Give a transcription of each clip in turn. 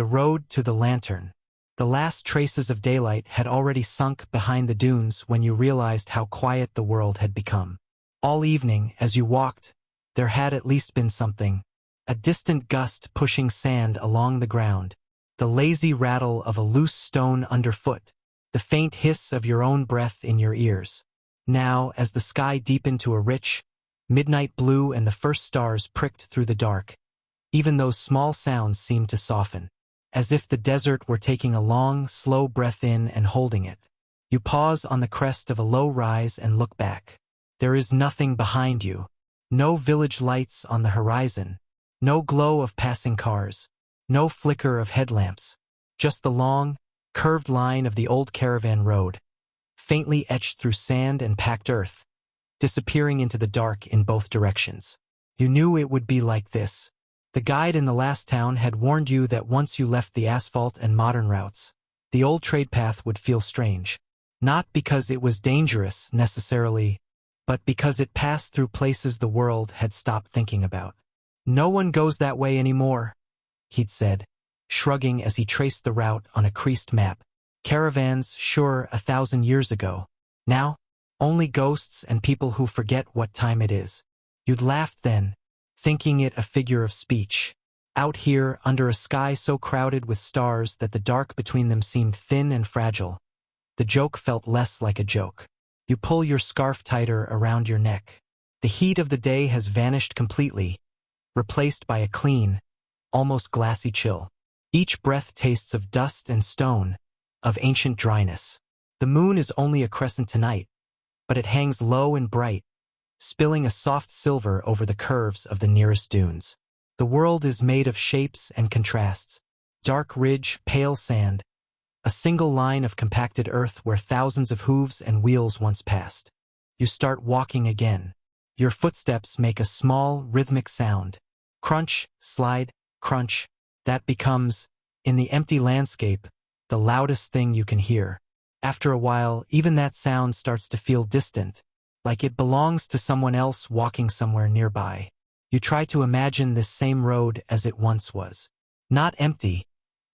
the road to the lantern. The last traces of daylight had already sunk behind the dunes when you realized how quiet the world had become. All evening, as you walked, there had at least been something. A distant gust pushing sand along the ground, the lazy rattle of a loose stone underfoot, the faint hiss of your own breath in your ears. Now, as the sky deepened to a rich, midnight blue and the first stars pricked through the dark, even those small sounds seemed to soften, as if the desert were taking a long, slow breath in and holding it. You pause on the crest of a low rise and look back. There is nothing behind you. No village lights on the horizon. No glow of passing cars. No flicker of headlamps. Just the long, curved line of the old caravan road, faintly etched through sand and packed earth, disappearing into the dark in both directions. You knew it would be like this. The guide in the last town had warned you that once you left the asphalt and modern routes, the old trade path would feel strange. Not because it was dangerous, necessarily, but because it passed through places the world had stopped thinking about. "No one goes that way anymore," he'd said, shrugging as he traced the route on a creased map. "Caravans, sure, 1,000 years ago. Now, only ghosts and people who forget what time it is." You'd laughed then, thinking it a figure of speech. Out here, under a sky so crowded with stars that the dark between them seemed thin and fragile, the joke felt less like a joke. You pull your scarf tighter around your neck. The heat of the day has vanished completely, replaced by a clean, almost glassy chill. Each breath tastes of dust and stone, of ancient dryness. The moon is only a crescent tonight, but it hangs low and bright, spilling a soft silver over the curves of the nearest dunes. The world is made of shapes and contrasts. Dark ridge, pale sand, a single line of compacted earth where thousands of hooves and wheels once passed. You start walking again. Your footsteps make a small, rhythmic sound. Crunch, slide, crunch. That becomes, in the empty landscape, the loudest thing you can hear. After a while, even that sound starts to feel distant, like it belongs to someone else walking somewhere nearby. You try to imagine this same road as it once was. Not empty,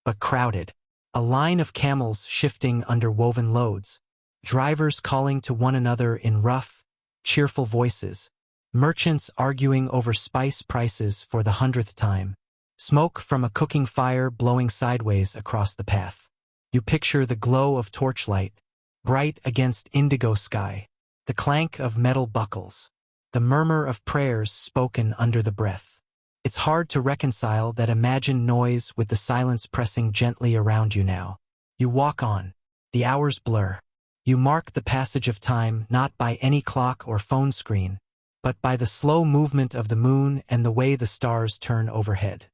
but crowded. A line of camels shifting under woven loads. Drivers calling to one another in rough, cheerful voices. Merchants arguing over spice prices for the 100th time. Smoke from a cooking fire blowing sideways across the path. You picture the glow of torchlight, bright against indigo sky. The clank of metal buckles. The murmur of prayers spoken under the breath. It's hard to reconcile that imagined noise with the silence pressing gently around you now. You walk on. The hours blur. You mark the passage of time not by any clock or phone screen, but by the slow movement of the moon and the way the stars turn overhead.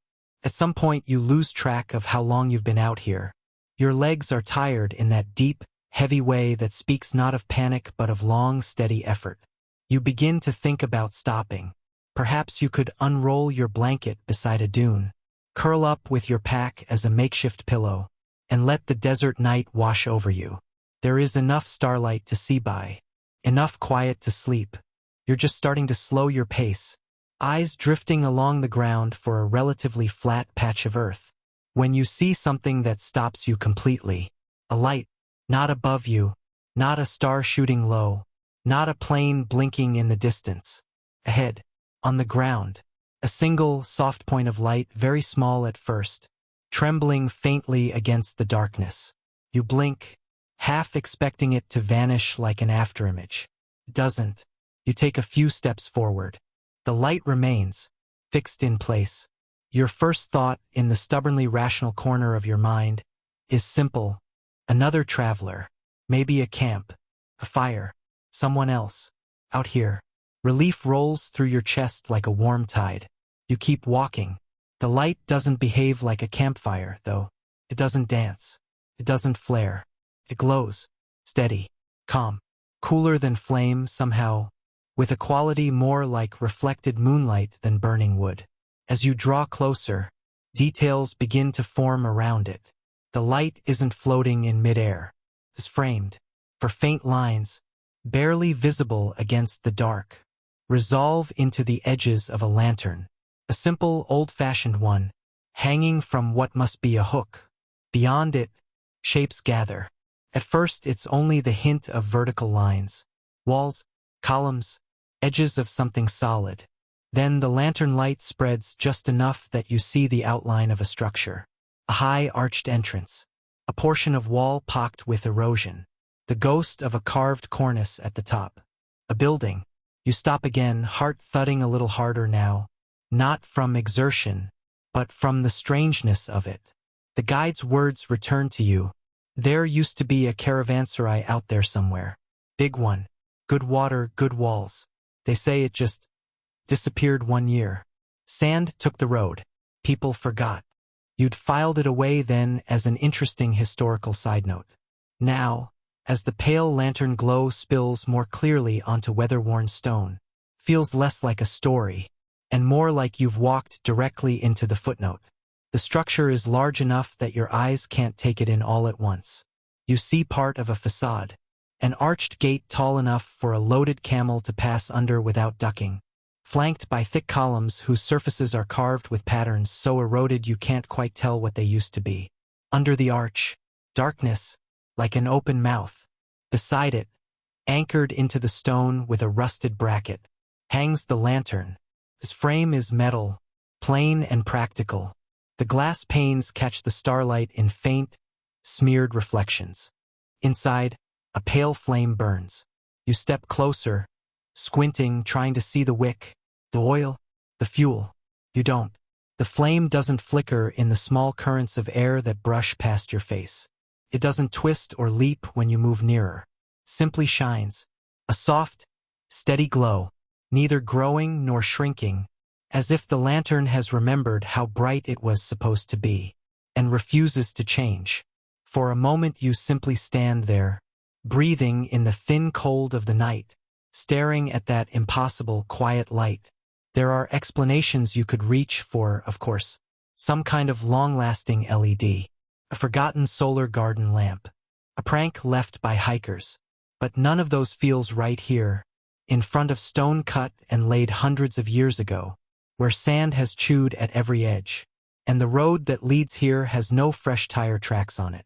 At some point you lose track of how long you've been out here. Your legs are tired in that deep, heavy way that speaks not of panic but of long, steady effort. You begin to think about stopping. Perhaps you could unroll your blanket beside a dune, curl up with your pack as a makeshift pillow, and let the desert night wash over you. There is enough starlight to see by, enough quiet to sleep. You're just starting to slow your pace, eyes drifting along the ground for a relatively flat patch of earth, when you see something that stops you completely. A light, not above you, not a star shooting low, not a plane blinking in the distance. Ahead, on the ground, a single, soft point of light, very small at first, trembling faintly against the darkness. You blink, half expecting it to vanish like an afterimage. It doesn't. You take a few steps forward. The light remains, fixed in place. Your first thought, in the stubbornly rational corner of your mind, is simple. Another traveler. Maybe a camp. A fire. Someone else. Out here. Relief rolls through your chest like a warm tide. You keep walking. The light doesn't behave like a campfire, though. It doesn't dance. It doesn't flare. It glows. Steady. Calm. Cooler than flame, somehow, with a quality more like reflected moonlight than burning wood. As you draw closer, details begin to form around it. The light isn't floating in midair. It's framed, for faint lines, barely visible against the dark, resolve into the edges of a lantern. A simple, old-fashioned one, hanging from what must be a hook. Beyond it, shapes gather. At first it's only the hint of vertical lines, walls, columns, edges of something solid. Then the lantern light spreads just enough that you see the outline of a structure. A high arched entrance. A portion of wall pocked with erosion. The ghost of a carved cornice at the top. A building. You stop again, heart thudding a little harder now. Not from exertion, but from the strangeness of it. The guide's words return to you. There used to be a caravanserai out there somewhere. Big one. Good water, good walls. They say it just disappeared one year. Sand took the road. People forgot. You'd filed it away then as an interesting historical side note. Now, as the pale lantern glow spills more clearly onto weather-worn stone, feels less like a story, and more like you've walked directly into the footnote. The structure is large enough that your eyes can't take it in all at once. You see part of a facade, an arched gate tall enough for a loaded camel to pass under without ducking, flanked by thick columns whose surfaces are carved with patterns so eroded you can't quite tell what they used to be. Under the arch, darkness, like an open mouth. Beside it, anchored into the stone with a rusted bracket, hangs the lantern. This frame is metal, plain and practical. The glass panes catch the starlight in faint, smeared reflections. Inside, a pale flame burns. You step closer, squinting, trying to see the wick, the oil, the fuel. You don't. The flame doesn't flicker in the small currents of air that brush past your face. It doesn't twist or leap when you move nearer. Simply shines. A soft, steady glow, neither growing nor shrinking, as if the lantern has remembered how bright it was supposed to be, and refuses to change. For a moment you simply stand there, breathing in the thin cold of the night, staring at that impossible, quiet light. There are explanations you could reach for, of course. Some kind of long-lasting LED. A forgotten solar garden lamp. A prank left by hikers. But none of those feels right here, in front of stone cut and laid hundreds of years ago, where sand has chewed at every edge, and the road that leads here has no fresh tire tracks on it.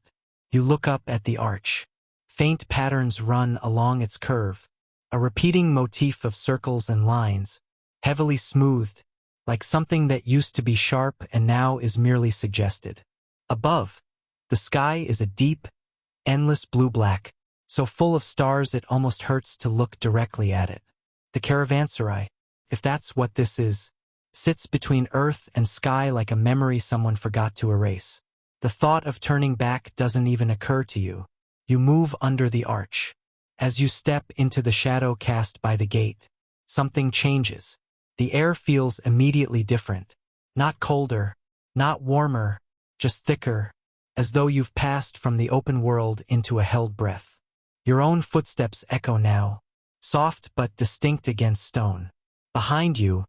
You look up at the arch. Faint patterns run along its curve, a repeating motif of circles and lines, heavily smoothed, like something that used to be sharp and now is merely suggested. Above, the sky is a deep, endless blue-black, so full of stars it almost hurts to look directly at it. The caravanserai, if that's what this is, sits between earth and sky like a memory someone forgot to erase. The thought of turning back doesn't even occur to you. You move under the arch. As you step into the shadow cast by the gate, something changes. The air feels immediately different. Not colder, not warmer, just thicker, as though you've passed from the open world into a held breath. Your own footsteps echo now, soft but distinct against stone. Behind you,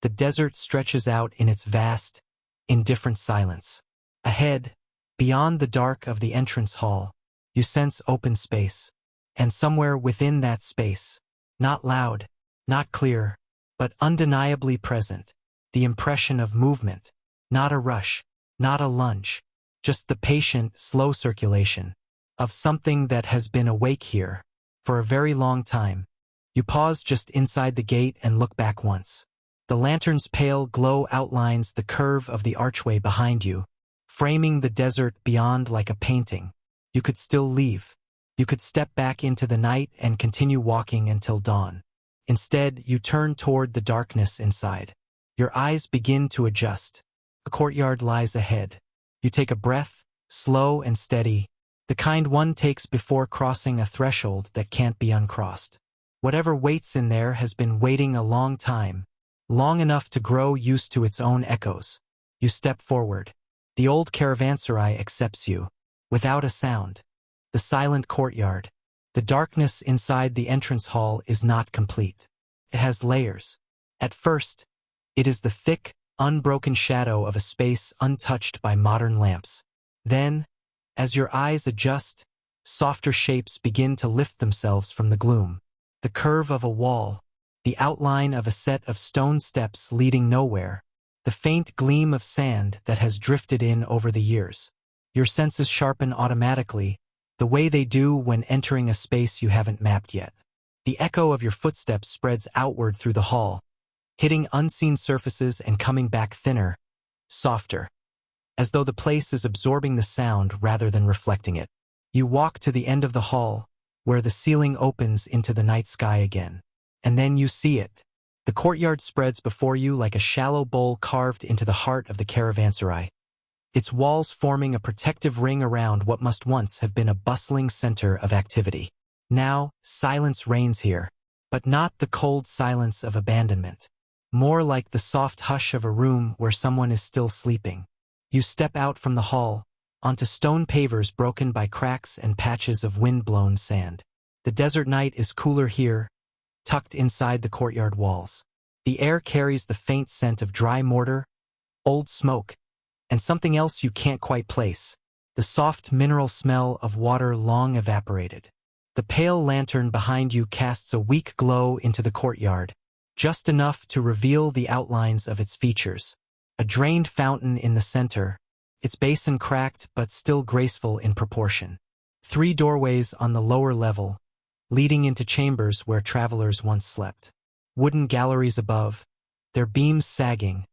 the desert stretches out in its vast, indifferent silence. Ahead, beyond the dark of the entrance hall, you sense open space. And somewhere within that space, not loud, not clear, but undeniably present, the impression of movement, not a rush, not a lunge, just the patient, slow circulation of something that has been awake here for a very long time. You pause just inside the gate and look back once. The lantern's pale glow outlines the curve of the archway behind you, framing the desert beyond like a painting. You could still leave. You could step back into the night and continue walking until dawn. Instead, you turn toward the darkness inside. Your eyes begin to adjust. A courtyard lies ahead. You take a breath, slow and steady, the kind one takes before crossing a threshold that can't be uncrossed. Whatever waits in there has been waiting a long time, long enough to grow used to its own echoes. You step forward. The old caravanserai accepts you, without a sound. The silent courtyard, the darkness inside the entrance hall is not complete. It has layers. At first, it is the thick, unbroken shadow of a space untouched by modern lamps. Then, as your eyes adjust, softer shapes begin to lift themselves from the gloom. The curve of a wall, the outline of a set of stone steps leading nowhere, the faint gleam of sand that has drifted in over the years. Your senses sharpen automatically, the way they do when entering a space you haven't mapped yet. The echo of your footsteps spreads outward through the hall, hitting unseen surfaces and coming back thinner, softer, as though the place is absorbing the sound rather than reflecting it. You walk to the end of the hall, where the ceiling opens into the night sky again. And then you see it. The courtyard spreads before you like a shallow bowl carved into the heart of the caravanserai, its walls forming a protective ring around what must once have been a bustling center of activity. Now, silence reigns here, but not the cold silence of abandonment. More like the soft hush of a room where someone is still sleeping. You step out from the hall, onto stone pavers broken by cracks and patches of wind-blown sand. The desert night is cooler here, tucked inside the courtyard walls. The air carries the faint scent of dry mortar, old smoke, and something else you can't quite place, the soft mineral smell of water long evaporated. The pale lantern behind you casts a weak glow into the courtyard, just enough to reveal the outlines of its features. A drained fountain in the center, its basin cracked but still graceful in proportion. 3 doorways on the lower level, leading into chambers where travelers once slept. Wooden galleries above, their beams sagging,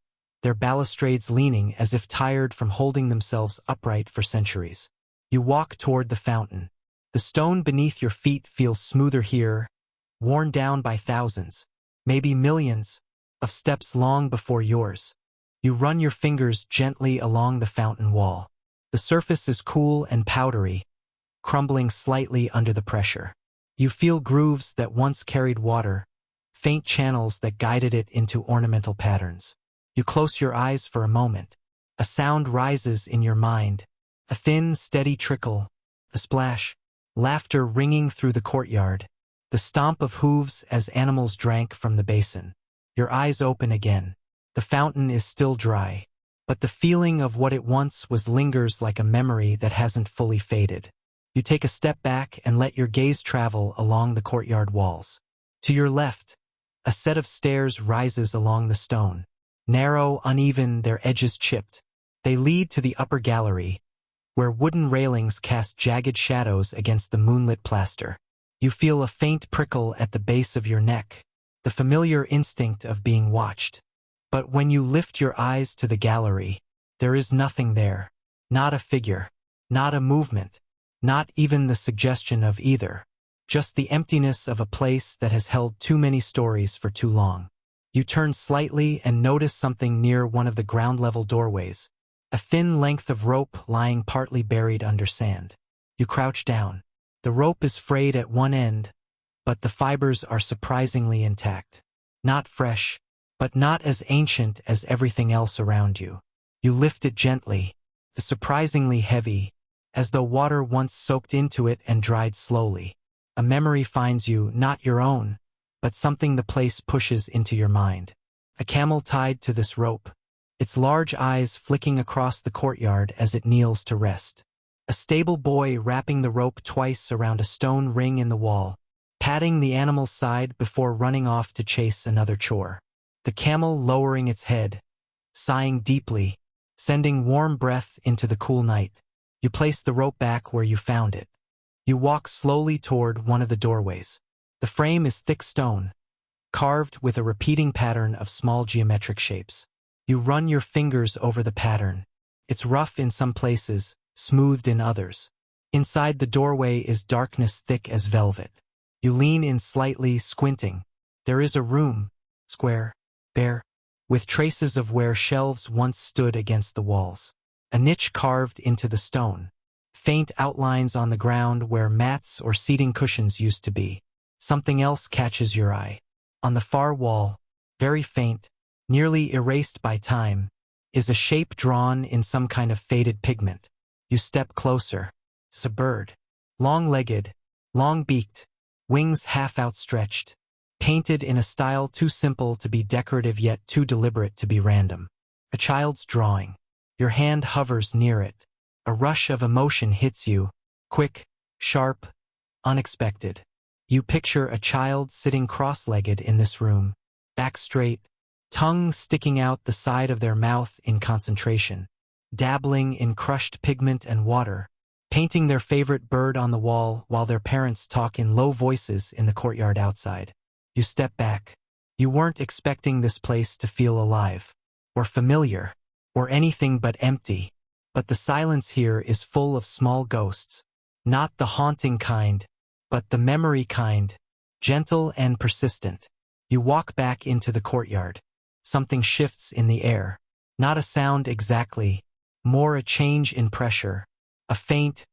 their balustrades leaning as if tired from holding themselves upright for centuries. You walk toward the fountain. The stone beneath your feet feels smoother here, worn down by thousands, maybe millions, of steps long before yours. You run your fingers gently along the fountain wall. The surface is cool and powdery, crumbling slightly under the pressure. You feel grooves that once carried water, faint channels that guided it into ornamental patterns. You close your eyes for a moment. A sound rises in your mind, a thin, steady trickle, a splash, laughter ringing through the courtyard, the stomp of hooves as animals drank from the basin. Your eyes open again. The fountain is still dry, but the feeling of what it once was lingers like a memory that hasn't fully faded. You take a step back and let your gaze travel along the courtyard walls. To your left, a set of stairs rises along the stone. Narrow, uneven, their edges chipped. They lead to the upper gallery, where wooden railings cast jagged shadows against the moonlit plaster. You feel a faint prickle at the base of your neck, the familiar instinct of being watched. But when you lift your eyes to the gallery, there is nothing there. Not a figure, not a movement, not even the suggestion of either. Just the emptiness of a place that has held too many stories for too long. You turn slightly and notice something near one of the ground-level doorways, a thin length of rope lying partly buried under sand. You crouch down. The rope is frayed at one end, but the fibers are surprisingly intact. Not fresh, but not as ancient as everything else around you. You lift it gently, surprisingly heavy, as though water once soaked into it and dried slowly. A memory finds you, not your own, but something the place pushes into your mind. A camel tied to this rope, its large eyes flicking across the courtyard as it kneels to rest. A stable boy wrapping the rope twice around a stone ring in the wall, patting the animal's side before running off to chase another chore. The camel lowering its head, sighing deeply, sending warm breath into the cool night. You place the rope back where you found it. You walk slowly toward one of the doorways. The frame is thick stone, carved with a repeating pattern of small geometric shapes. You run your fingers over the pattern. It's rough in some places, smoothed in others. Inside the doorway is darkness thick as velvet. You lean in slightly, squinting. There is a room, square, bare, with traces of where shelves once stood against the walls. A niche carved into the stone. Faint outlines on the ground where mats or seating cushions used to be. Something else catches your eye. On the far wall, very faint, nearly erased by time, is a shape drawn in some kind of faded pigment. You step closer. It's a bird. Long-legged, long-beaked, wings half outstretched, painted in a style too simple to be decorative yet too deliberate to be random. A child's drawing. Your hand hovers near it. A rush of emotion hits you, quick, sharp, unexpected. You picture a child sitting cross-legged in this room, back straight, tongue sticking out the side of their mouth in concentration, dabbling in crushed pigment and water, painting their favorite bird on the wall while their parents talk in low voices in the courtyard outside. You step back. You weren't expecting this place to feel alive, or familiar, or anything but empty. But the silence here is full of small ghosts. Not the haunting kind, but the memory kind, gentle and persistent. You walk back into the courtyard. Something shifts in the air. Not a sound exactly, more a change in pressure. A faint,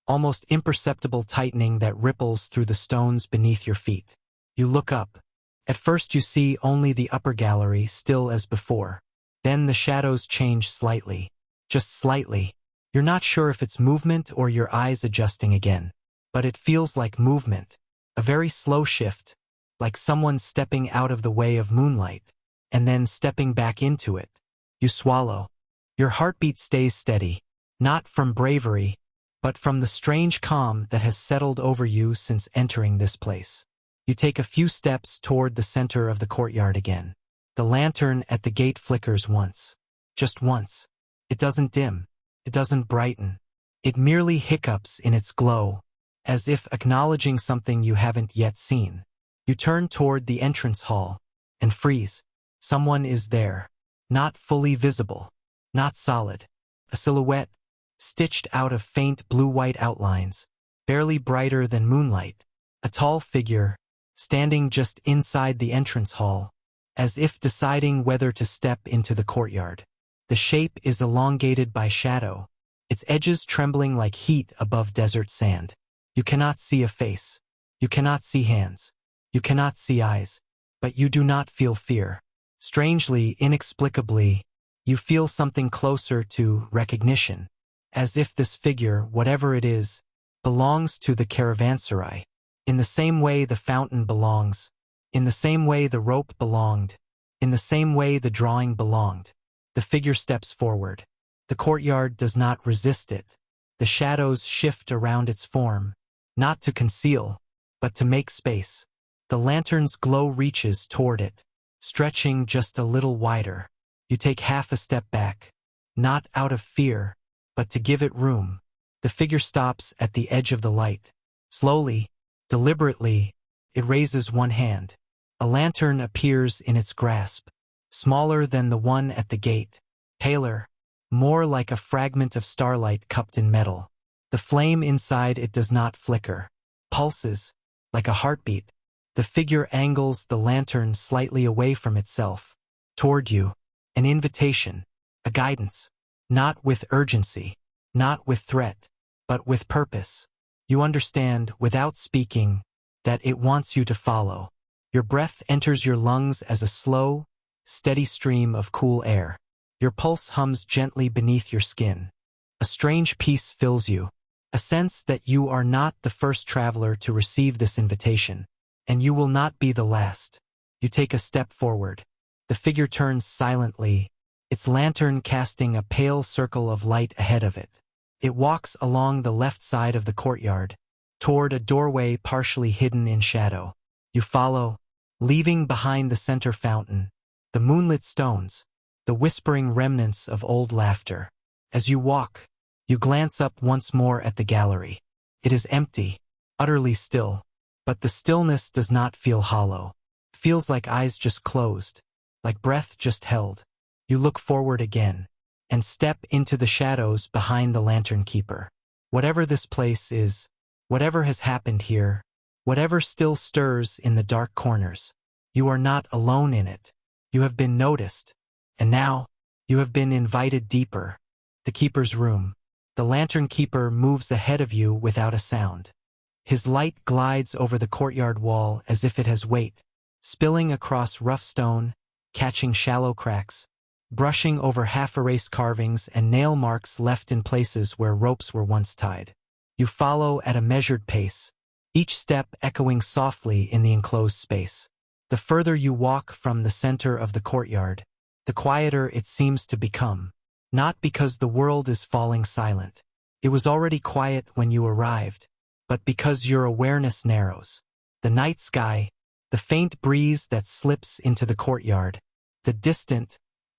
almost imperceptible tightening that ripples through the stones beneath your feet. You look up. At first you see only the upper gallery still as before. Then the shadows change slightly. Just slightly. You're not sure if it's movement or your eyes adjusting again. But it feels like movement. A very slow shift. Like someone stepping out of the way of moonlight. And then stepping back into it. You swallow. Your heartbeat stays steady. Not from bravery, but from the strange calm that has settled over you since entering this place. You take a few steps toward the center of the courtyard again. The lantern at the gate flickers once. Just once. It doesn't dim. It doesn't brighten. It merely hiccups in its glow, as if acknowledging something you haven't yet seen. You turn toward the entrance hall, and freeze. Someone is there. Not fully visible. Not solid. A silhouette, stitched out of faint blue-white outlines, barely brighter than moonlight. A tall figure, standing just inside the entrance hall, as if deciding whether to step into the courtyard. The shape is elongated by shadow, its edges trembling like heat above desert sand. You cannot see a face. You cannot see hands. You cannot see eyes. But you do not feel fear. Strangely, inexplicably, you feel something closer to recognition, as if this figure, whatever it is, belongs to the caravanserai. In the same way the fountain belongs, in the same way the rope belonged, in the same way the drawing belonged. The figure steps forward. The courtyard does not resist it. The shadows shift around its form, not to conceal, but to make space. The lantern's glow reaches toward it, stretching just a little wider. You take half a step back, not out of fear, but to give it room. The figure stops at the edge of the light. Slowly, deliberately, it raises one hand. A lantern appears in its grasp, smaller than the one at the gate, paler, more like a fragment of starlight cupped in metal. The flame inside it does not flicker, pulses, like a heartbeat. The figure angles the lantern slightly away from itself, toward you. An invitation, a guidance, not with urgency, not with threat, but with purpose. You understand, without speaking, that it wants you to follow. Your breath enters your lungs as a slow, steady stream of cool air. Your pulse hums gently beneath your skin. A strange peace fills you, a sense that you are not the first traveler to receive this invitation, and you will not be the last. You take a step forward. The figure turns silently, its lantern casting a pale circle of light ahead of it. It walks along the left side of the courtyard, toward a doorway partially hidden in shadow. You follow, leaving behind the center fountain, the moonlit stones, the whispering remnants of old laughter. As you walk, you glance up once more at the gallery. It is empty, utterly still, but the stillness does not feel hollow. It feels like eyes just closed, like breath just held. You look forward again, and step into the shadows behind the lantern keeper. Whatever this place is, whatever has happened here, whatever still stirs in the dark corners, you are not alone in it. You have been noticed, and now, you have been invited deeper. The keeper's room. The lantern keeper moves ahead of you without a sound. His light glides over the courtyard wall as if it has weight, spilling across rough stone, catching shallow cracks, brushing over half-erased carvings and nail marks left in places where ropes were once tied. You follow at a measured pace, each step echoing softly in the enclosed space. The further you walk from the center of the courtyard, the quieter it seems to become. Not because the world is falling silent. It was already quiet when you arrived, but because your awareness narrows. The night sky, the faint breeze that slips into the courtyard, the distant,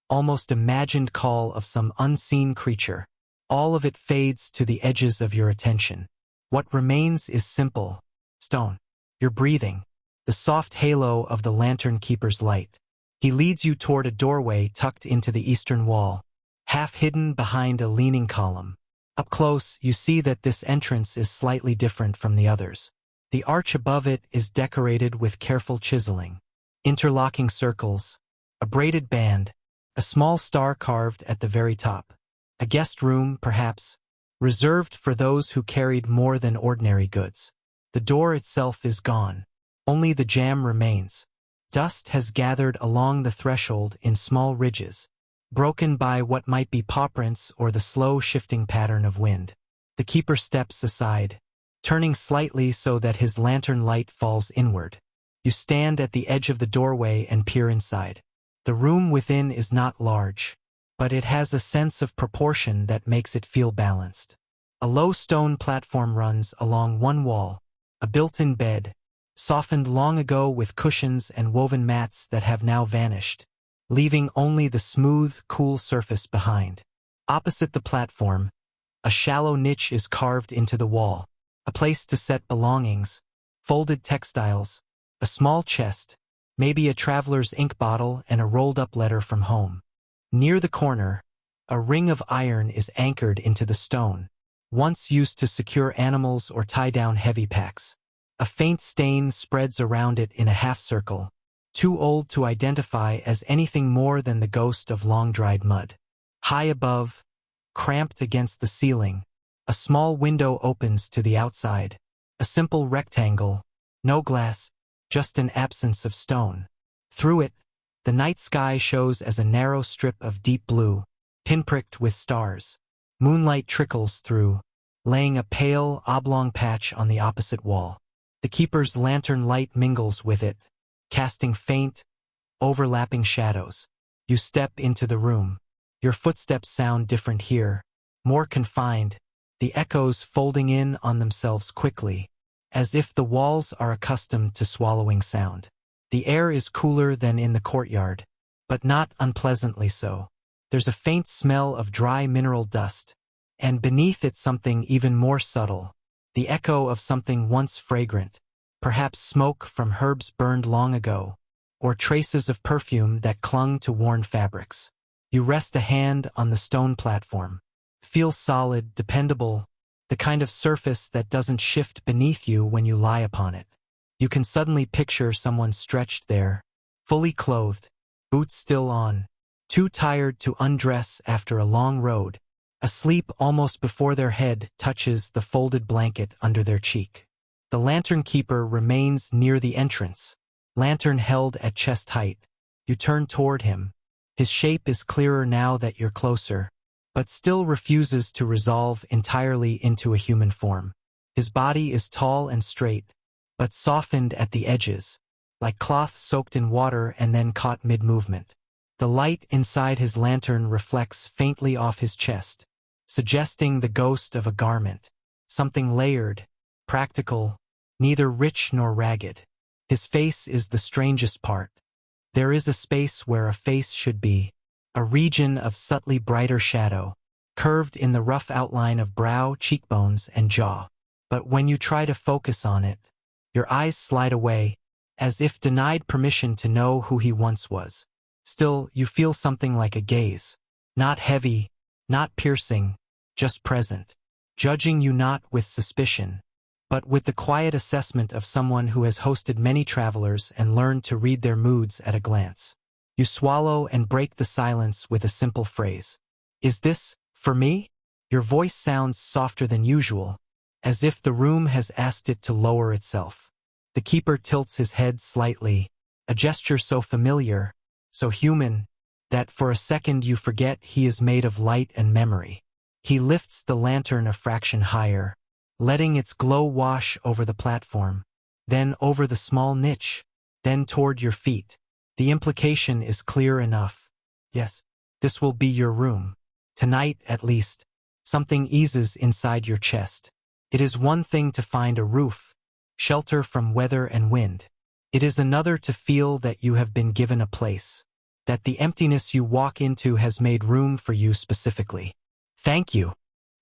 almost imagined call of some unseen creature. All of it fades to the edges of your attention. What remains is simple. Stone. Your breathing. The soft halo of the lantern keeper's light. He leads you toward a doorway tucked into the eastern wall, half hidden behind a leaning column. Up close, you see that this entrance is slightly different from the others. The arch above it is decorated with careful chiseling, interlocking circles, a braided band, a small star carved at the very top. A guest room, perhaps, reserved for those who carried more than ordinary goods. The door itself is gone. Only the jamb remains. Dust has gathered along the threshold in small ridges, broken by what might be paw prints or the slow shifting pattern of wind. The keeper steps aside, turning slightly so that his lantern light falls inward. You stand at the edge of the doorway and peer inside. The room within is not large, but it has a sense of proportion that makes it feel balanced. A low stone platform runs along one wall, a built-in bed, softened long ago with cushions and woven mats that have now vanished, leaving only the smooth, cool surface behind. Opposite the platform, a shallow niche is carved into the wall, a place to set belongings, folded textiles, a small chest, maybe a traveler's ink bottle and a rolled-up letter from home. Near the corner, a ring of iron is anchored into the stone, once used to secure animals or tie down heavy packs. A faint stain spreads around it in a half-circle, too old to identify as anything more than the ghost of long-dried mud. High above, cramped against the ceiling, a small window opens to the outside, a simple rectangle, no glass, just an absence of stone. Through it, the night sky shows as a narrow strip of deep blue, pinpricked with stars. Moonlight trickles through, laying a pale, oblong patch on the opposite wall. The keeper's lantern light mingles with it, casting faint, overlapping shadows. You step into the room. Your footsteps sound different here, more confined, the echoes folding in on themselves quickly, as if the walls are accustomed to swallowing sound. The air is cooler than in the courtyard, but not unpleasantly so. There's a faint smell of dry mineral dust, and beneath it something even more subtle, the echo of something once fragrant, perhaps smoke from herbs burned long ago, or traces of perfume that clung to worn fabrics. You rest a hand on the stone platform. Feel solid, dependable, the kind of surface that doesn't shift beneath you when you lie upon it. You can suddenly picture someone stretched there, fully clothed, boots still on, too tired to undress after a long road, asleep almost before their head touches the folded blanket under their cheek. The lantern keeper remains near the entrance, lantern held at chest height. You turn toward him. His shape is clearer now that you're closer, but still refuses to resolve entirely into a human form. His body is tall and straight, but softened at the edges, like cloth soaked in water and then caught mid-movement. The light inside his lantern reflects faintly off his chest, suggesting the ghost of a garment, something layered, practical, neither rich nor ragged. His face is the strangest part. There is a space where a face should be, a region of subtly brighter shadow, curved in the rough outline of brow, cheekbones, and jaw. But when you try to focus on it, your eyes slide away, as if denied permission to know who he once was. Still, you feel something like a gaze, not heavy, not piercing, just present, judging you not with suspicion, but with the quiet assessment of someone who has hosted many travelers and learned to read their moods at a glance. You swallow and break the silence with a simple phrase. "Is this for me?" Your voice sounds softer than usual, as if the room has asked it to lower itself. The keeper tilts his head slightly, a gesture so familiar, so human, that for a second you forget he is made of light and memory. He lifts the lantern a fraction higher, letting its glow wash over the platform, then over the small niche, then toward your feet. The implication is clear enough. Yes, this will be your room. Tonight, at least, something eases inside your chest. It is one thing to find a roof, shelter from weather and wind. It is another to feel that you have been given a place. that the emptiness you walk into has made room for you specifically. Thank you,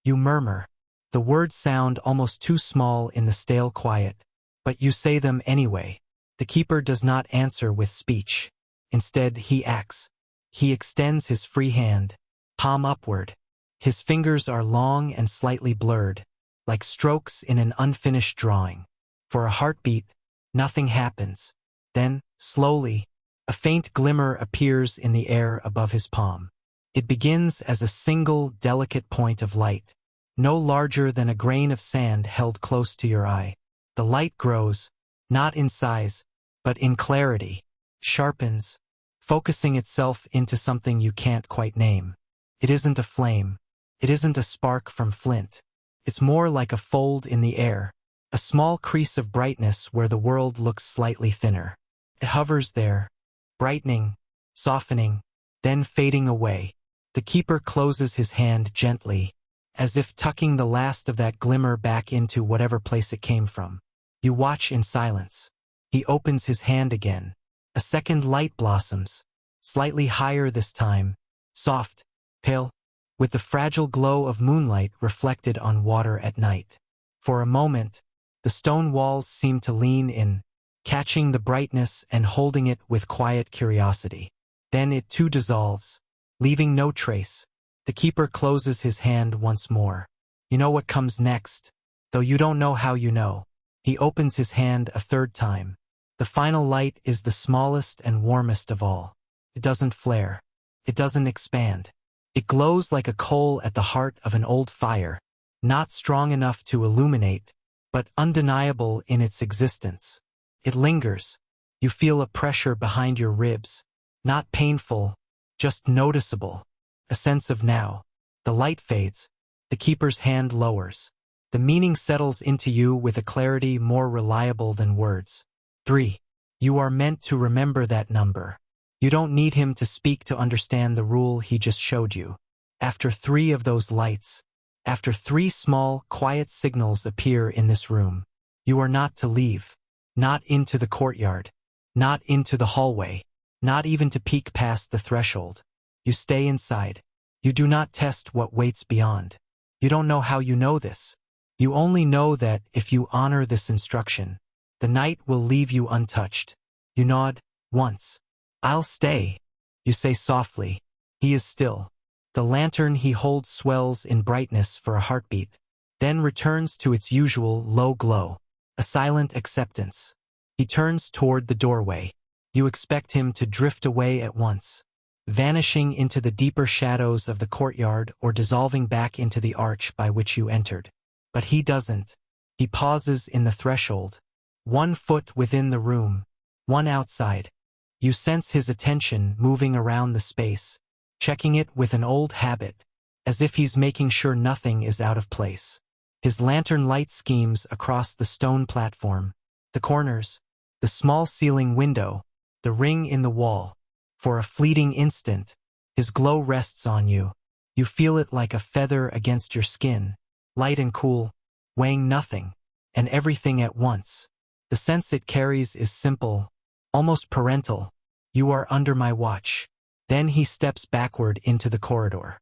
you murmur. The words sound almost too small in the stale quiet, but you say them anyway. The keeper does not answer with speech. Instead, he acts. He extends his free hand, palm upward. His fingers are long and slightly blurred, like strokes in an unfinished drawing. For a heartbeat, nothing happens. Then, slowly, a faint glimmer appears in the air above his palm. It begins as a single, delicate point of light, no larger than a grain of sand held close to your eye. The light grows, not in size, but in clarity, sharpens, focusing itself into something you can't quite name. It isn't a flame. It isn't a spark from flint. It's more like a fold in the air, a small crease of brightness where the world looks slightly thinner. It hovers there, brightening, softening, then fading away. The keeper closes his hand gently, as if tucking the last of that glimmer back into whatever place it came from. You watch in silence. He opens his hand again. A second light blossoms, slightly higher this time, soft, pale, with the fragile glow of moonlight reflected on water at night. For a moment, the stone walls seem to lean in, catching the brightness and holding it with quiet curiosity. Then it too dissolves, leaving no trace. The keeper closes his hand once more. You know what comes next, though you don't know how you know. He opens his hand a third time. The final light is the smallest and warmest of all. It doesn't flare. It doesn't expand. It glows like a coal at the heart of an old fire, not strong enough to illuminate, but undeniable in its existence. It lingers. You feel a pressure behind your ribs, not painful, just noticeable. A sense of now. The light fades. The keeper's hand lowers. The meaning settles into you with a clarity more reliable than words. 3. You are meant to remember that number. You don't need him to speak to understand the rule he just showed you. After 3 of those lights, after 3 small, quiet signals appear in this room, you are not to leave. Not into the courtyard. Not into the hallway. Not even to peek past the threshold. You stay inside. You do not test what waits beyond. You don't know how you know this. You only know that if you honor this instruction, the night will leave you untouched. You nod, once. I'll stay, you say softly. He is still. The lantern he holds swells in brightness for a heartbeat, then returns to its usual low glow, a silent acceptance. He turns toward the doorway. You expect him to drift away at once, vanishing into the deeper shadows of the courtyard or dissolving back into the arch by which you entered. But he doesn't. He pauses in the threshold, 1 foot within the room, 1 outside. You sense his attention moving around the space, checking it with an old habit, as if he's making sure nothing is out of place. His lantern light schemes across the stone platform, the corners, the small ceiling window, the ring in the wall. For a fleeting instant, his glow rests on you. You feel it like a feather against your skin, light and cool, weighing nothing and everything at once. The sense it carries is simple, almost parental. You are under my watch. Then he steps backward into the corridor.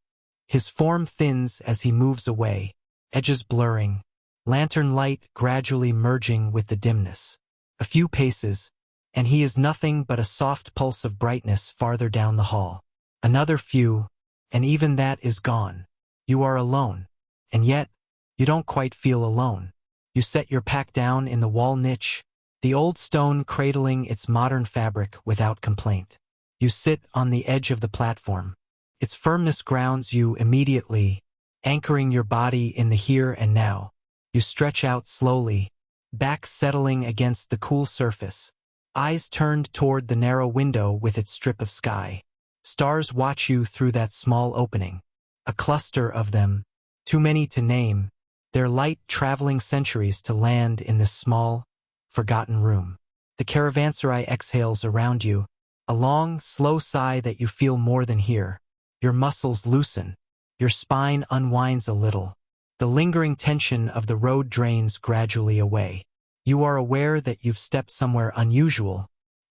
His form thins as he moves away, edges blurring, lantern light gradually merging with the dimness. A few paces, and he is nothing but a soft pulse of brightness farther down the hall. Another few, and even that is gone. You are alone, and yet, you don't quite feel alone. You set your pack down in the wall niche, the old stone cradling its modern fabric without complaint. You sit on the edge of the platform. Its firmness grounds you immediately, anchoring your body in the here and now. You stretch out slowly, back settling against the cool surface, eyes turned toward the narrow window with its strip of sky. Stars watch you through that small opening. A cluster of them, too many to name, their light traveling centuries to land in this small, forgotten room. The caravanserai exhales around you, a long, slow sigh that you feel more than hear. Your muscles loosen. Your spine unwinds a little. The lingering tension of the road drains gradually away. You are aware that you've stepped somewhere unusual,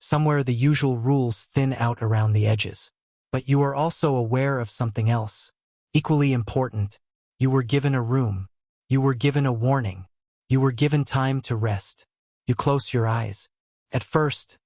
Somewhere the usual rules thin out around the edges. But you are also aware of something else. Equally important, you were given a room. You were given a warning. You were given time to rest. You close your eyes. At first,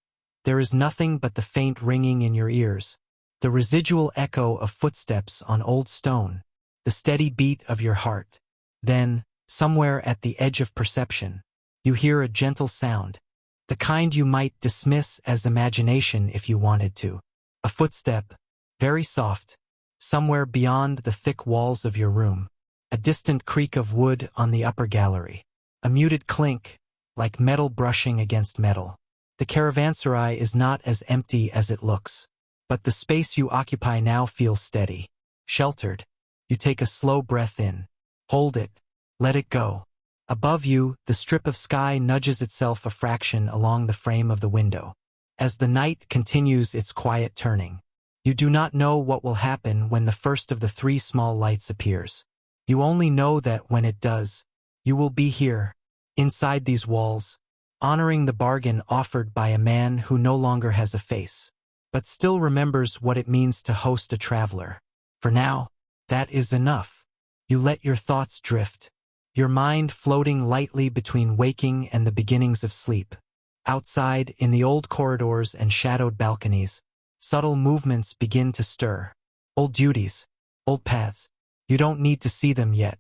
there is nothing but the faint ringing in your ears, the residual echo of footsteps on old stone, the steady beat of your heart. Then, somewhere at the edge of perception, you hear a gentle sound, the kind you might dismiss as imagination if you wanted to. A footstep, very soft, somewhere beyond the thick walls of your room. A distant creak of wood on the upper gallery. A muted clink, like metal brushing against metal. The caravanserai is not as empty as it looks. But the space you occupy now feels steady, sheltered. You take a slow breath in. Hold it. Let it go. Above you, the strip of sky nudges itself a fraction along the frame of the window. As the night continues its quiet turning, you do not know what will happen when the first of the 3 small lights appears. You only know that when it does, you will be here, inside these walls, honoring the bargain offered by a man who no longer has a face, but still remembers what it means to host a traveler. For now, that is enough. You let your thoughts drift, your mind floating lightly between waking and the beginnings of sleep. Outside, in the old corridors and shadowed balconies, subtle movements begin to stir. Old duties, old paths. You don't need to see them yet.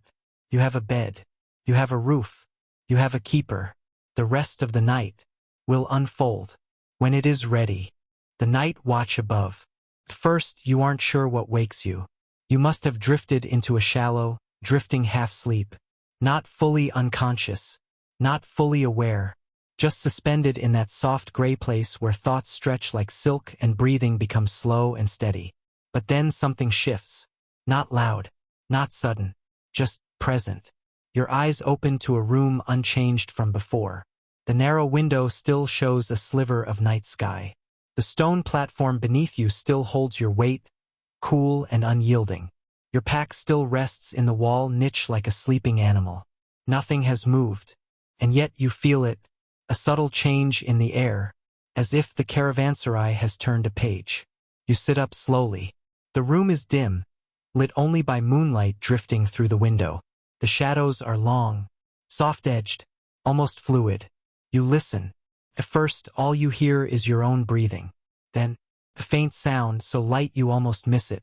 You have a bed. You have a roof. You have a keeper. The rest of the night will unfold. When it is ready, the night watch above. At first, you aren't sure what wakes you. You must have drifted into a shallow, drifting half-sleep. Not fully unconscious. Not fully aware. Just suspended in that soft gray place where thoughts stretch like silk and breathing becomes slow and steady. But then something shifts. Not loud. Not sudden. Just present. Your eyes open to a room unchanged from before. The narrow window still shows a sliver of night sky. The stone platform beneath you still holds your weight, cool and unyielding. Your pack still rests in the wall niche like a sleeping animal. Nothing has moved. And yet you feel it, a subtle change in the air, as if the caravanserai has turned a page. You sit up slowly. The room is dim, lit only by moonlight drifting through the window. The shadows are long, soft-edged, almost fluid. You listen. At first, all you hear is your own breathing. Then, a faint sound so light you almost miss it.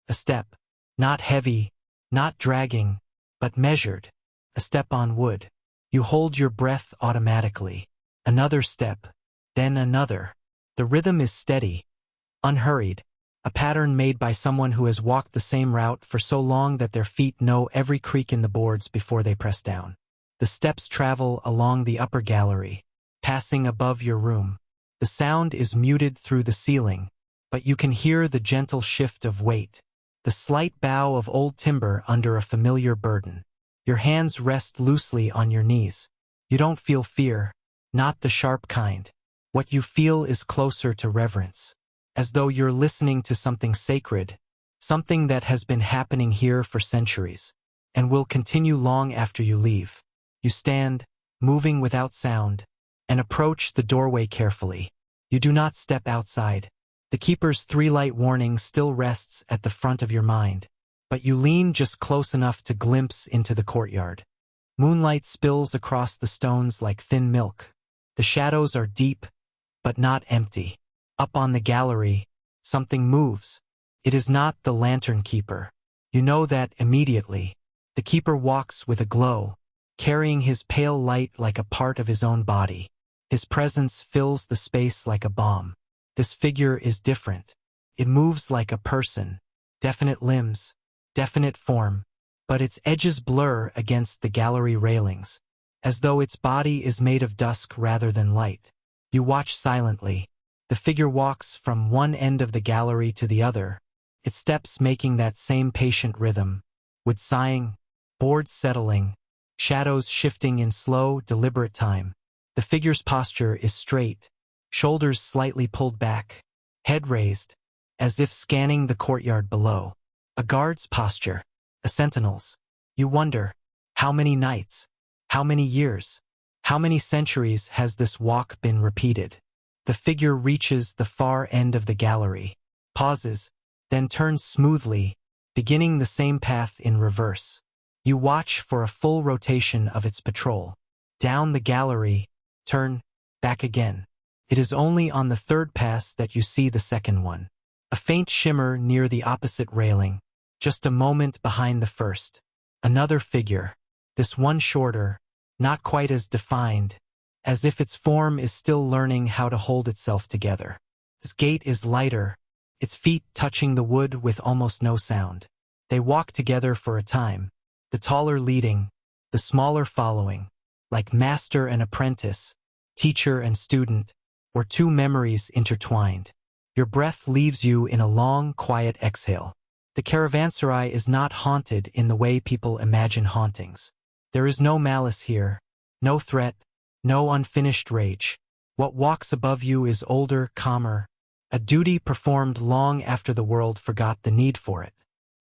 A step. Not heavy, not dragging, but measured. A step on wood. You hold your breath automatically. Another step. Then another. The rhythm is steady, unhurried. A pattern made by someone who has walked the same route for so long that their feet know every creak in the boards before they press down. The steps travel along the upper gallery, passing above your room. The sound is muted through the ceiling, but you can hear the gentle shift of weight, the slight bow of old timber under a familiar burden. Your hands rest loosely on your knees. You don't feel fear, not the sharp kind. What you feel is closer to reverence, as though you're listening to something sacred, something that has been happening here for centuries, and will continue long after you leave. You stand, moving without sound, and approach the doorway carefully. You do not step outside. The keeper's 3-light warning still rests at the front of your mind, but you lean just close enough to glimpse into the courtyard. Moonlight spills across the stones like thin milk. The shadows are deep, but not empty. Up on the gallery, something moves. It is not the lantern keeper. You know that immediately. The keeper walks with a glow, carrying his pale light like a part of his own body. His presence fills the space like a bomb. This figure is different. It moves like a person. Definite limbs, definite form, but its edges blur against the gallery railings, as though its body is made of dusk rather than light. You watch silently. The figure walks from one end of the gallery to the other, its steps making that same patient rhythm, with sighing, boards settling, shadows shifting in slow, deliberate time. The figure's posture is straight, shoulders slightly pulled back, head raised, as if scanning the courtyard below. A guard's posture, a sentinel's. You wonder, how many nights, how many years, how many centuries has this walk been repeated? The figure reaches the far end of the gallery, pauses, then turns smoothly, beginning the same path in reverse. You watch for a full rotation of its patrol. Down the gallery, turn, back again. It is only on the third pass that you see the second one. A faint shimmer near the opposite railing, just a moment behind the first. Another figure, this one shorter, not quite as defined, as if its form is still learning how to hold itself together. Its gait is lighter, its feet touching the wood with almost no sound. They walk together for a time, the taller leading, the smaller following, like master and apprentice, teacher and student, or two memories intertwined. Your breath leaves you in a long, quiet exhale. The caravanserai is not haunted in the way people imagine hauntings. There is no malice here, no threat, no unfinished rage. What walks above you is older, calmer, a duty performed long after the world forgot the need for it.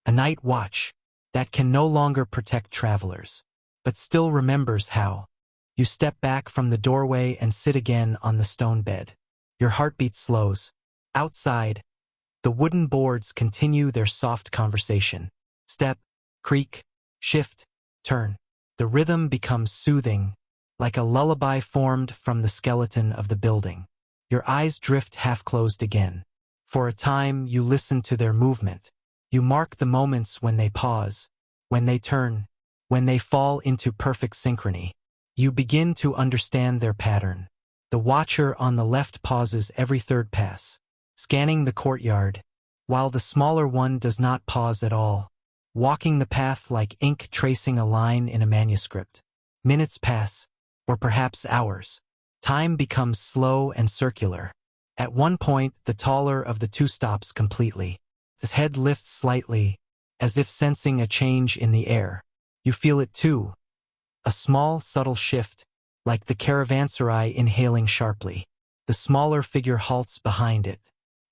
A night watch that can no longer protect travelers, but still remembers how. You step back from the doorway and sit again on the stone bed. Your heartbeat slows. Outside, the wooden boards continue their soft conversation. Step, creak, shift, turn. The rhythm becomes soothing, like a lullaby formed from the skeleton of the building. Your eyes drift half-closed again. For a time, you listen to their movement. You mark the moments when they pause, when they turn, when they fall into perfect synchrony. You begin to understand their pattern. The watcher on the left pauses every third pass, scanning the courtyard, while the smaller one does not pause at all, walking the path like ink tracing a line in a manuscript. Minutes pass, or perhaps hours. Time becomes slow and circular. At one point, the taller of the two stops completely. His head lifts slightly, as if sensing a change in the air. You feel it too. A small, subtle shift, like the caravanserai inhaling sharply. The smaller figure halts behind it.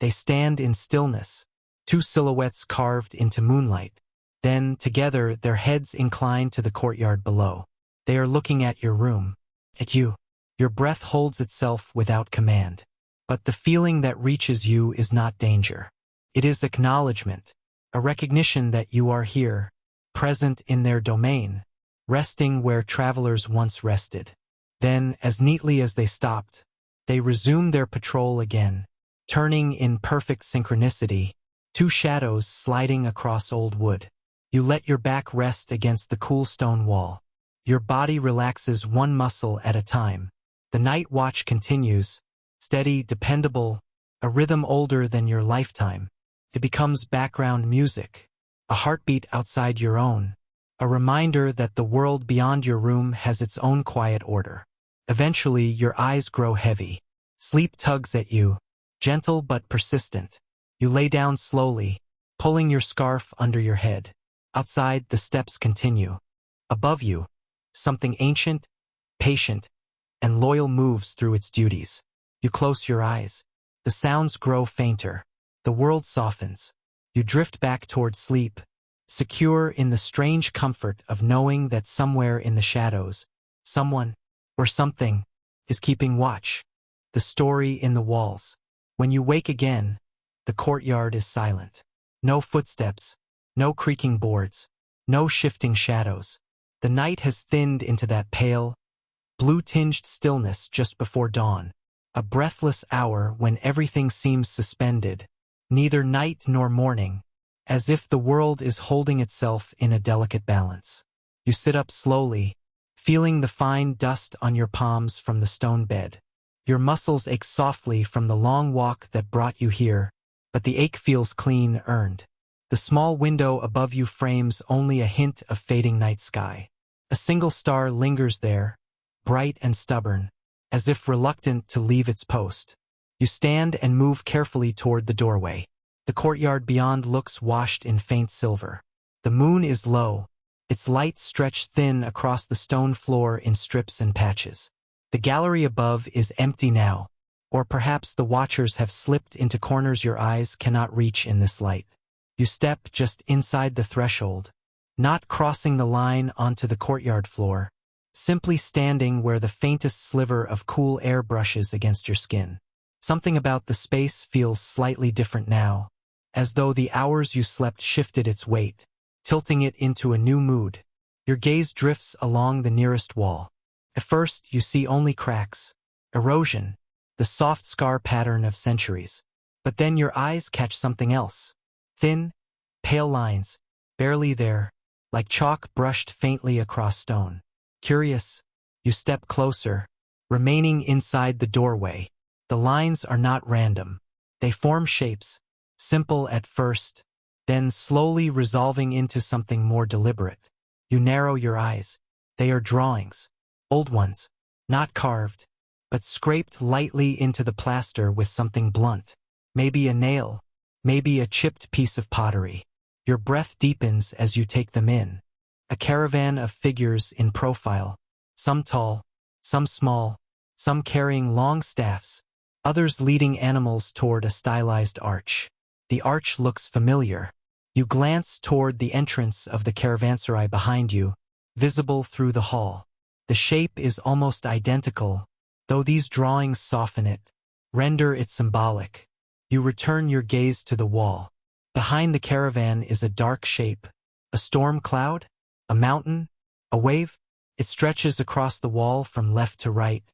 They stand in stillness, two silhouettes carved into moonlight. Then, together, their heads incline to the courtyard below. They are looking at your room. At you. Your breath holds itself without command. But the feeling that reaches you is not danger. It is acknowledgement, a recognition that you are here, present in their domain, resting where travelers once rested. Then, as neatly as they stopped, they resume their patrol again, turning in perfect synchronicity, two shadows sliding across old wood. You let your back rest against the cool stone wall. Your body relaxes one muscle at a time. The night watch continues, steady, dependable, a rhythm older than your lifetime. It becomes background music, a heartbeat outside your own, a reminder that the world beyond your room has its own quiet order. Eventually, your eyes grow heavy. Sleep tugs at you, gentle but persistent. You lay down slowly, pulling your scarf under your head. Outside, the steps continue. Above you, something ancient, patient, and loyal moves through its duties. You close your eyes. The sounds grow fainter. The world softens. You drift back toward sleep, secure in the strange comfort of knowing that somewhere in the shadows, someone, or something, is keeping watch. The story in the walls. When you wake again, the courtyard is silent. No footsteps, no creaking boards, no shifting shadows. The night has thinned into that pale, blue-tinged stillness just before dawn. A breathless hour when everything seems suspended, neither night nor morning, as if the world is holding itself in a delicate balance. You sit up slowly, feeling the fine dust on your palms from the stone bed. Your muscles ache softly from the long walk that brought you here, but the ache feels clean, earned. The small window above you frames only a hint of fading night sky. A single star lingers there, bright and stubborn, as if reluctant to leave its post. You stand and move carefully toward the doorway. The courtyard beyond looks washed in faint silver. The moon is low, its light stretched thin across the stone floor in strips and patches. The gallery above is empty now, or perhaps the watchers have slipped into corners your eyes cannot reach in this light. You step just inside the threshold, not crossing the line onto the courtyard floor, simply standing where the faintest sliver of cool air brushes against your skin. Something about the space feels slightly different now, as though the hours you slept shifted its weight, tilting it into a new mood. Your gaze drifts along the nearest wall. At first, you see only cracks, erosion, the soft scar pattern of centuries. But then your eyes catch something else. Thin, pale lines, barely there, like chalk brushed faintly across stone. Curious, you step closer, remaining inside the doorway. The lines are not random. They form shapes, simple at first, then slowly resolving into something more deliberate. You narrow your eyes. They are drawings. Old ones, not carved, but scraped lightly into the plaster with something blunt. Maybe a nail, maybe a chipped piece of pottery. Your breath deepens as you take them in. A caravan of figures in profile, some tall, some small, some carrying long staffs, others leading animals toward a stylized arch. The arch looks familiar. You glance toward the entrance of the caravanserai behind you, visible through the hall. The shape is almost identical, though these drawings soften it, render it symbolic. You return your gaze to the wall. Behind the caravan is a dark shape. A storm cloud? A mountain? A wave? It stretches across the wall from left to right,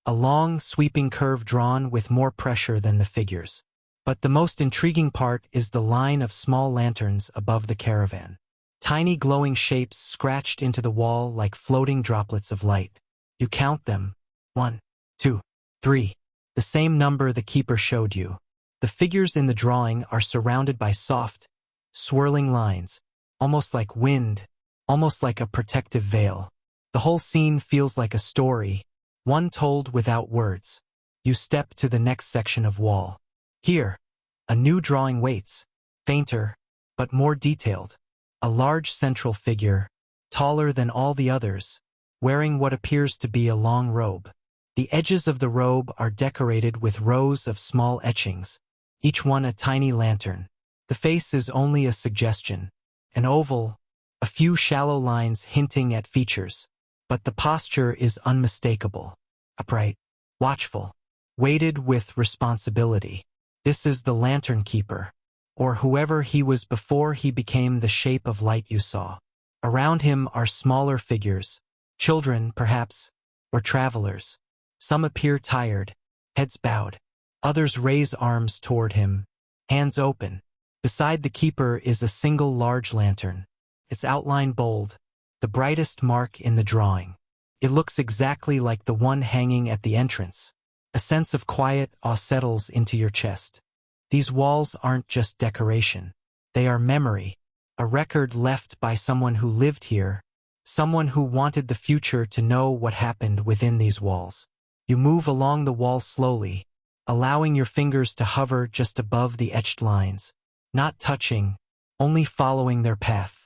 a long, sweeping curve drawn with more pressure than the figures. But the most intriguing part is the line of small lanterns above the caravan. Tiny glowing shapes scratched into the wall like floating droplets of light. You count them. 1, 2, 3. The same number the keeper showed you. The figures in the drawing are surrounded by soft, swirling lines, almost like wind, almost like a protective veil. The whole scene feels like a story, one told without words. You step to the next section of wall. Here, a new drawing waits, fainter, but more detailed. A large central figure, taller than all the others, wearing what appears to be a long robe. The edges of the robe are decorated with rows of small etchings, each one a tiny lantern. The face is only a suggestion, an oval, a few shallow lines hinting at features. But the posture is unmistakable, upright, watchful, weighted with responsibility. This is the lantern keeper, or whoever he was before he became the shape of light you saw. Around him are smaller figures, children perhaps, or travelers. Some appear tired, heads bowed. Others raise arms toward him, hands open. Beside the keeper is a single large lantern, its outline bold, the brightest mark in the drawing. It looks exactly like the one hanging at the entrance. A sense of quiet awe settles into your chest. These walls aren't just decoration. They are memory, a record left by someone who lived here, someone who wanted the future to know what happened within these walls. You move along the wall slowly, allowing your fingers to hover just above the etched lines, not touching, only following their path.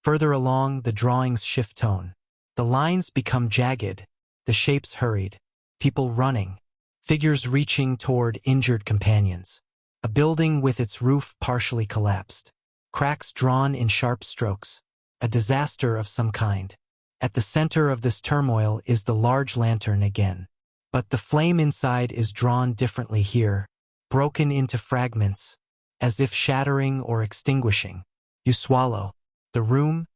Further along, the drawings shift tone. The lines become jagged, the shapes hurried, people running, figures reaching toward injured companions. A building with its roof partially collapsed, cracks drawn in sharp strokes, a disaster of some kind. At the center of this turmoil is the large lantern again. But the flame inside is drawn differently here, broken into fragments, as if shattering or extinguishing. You swallow. The room,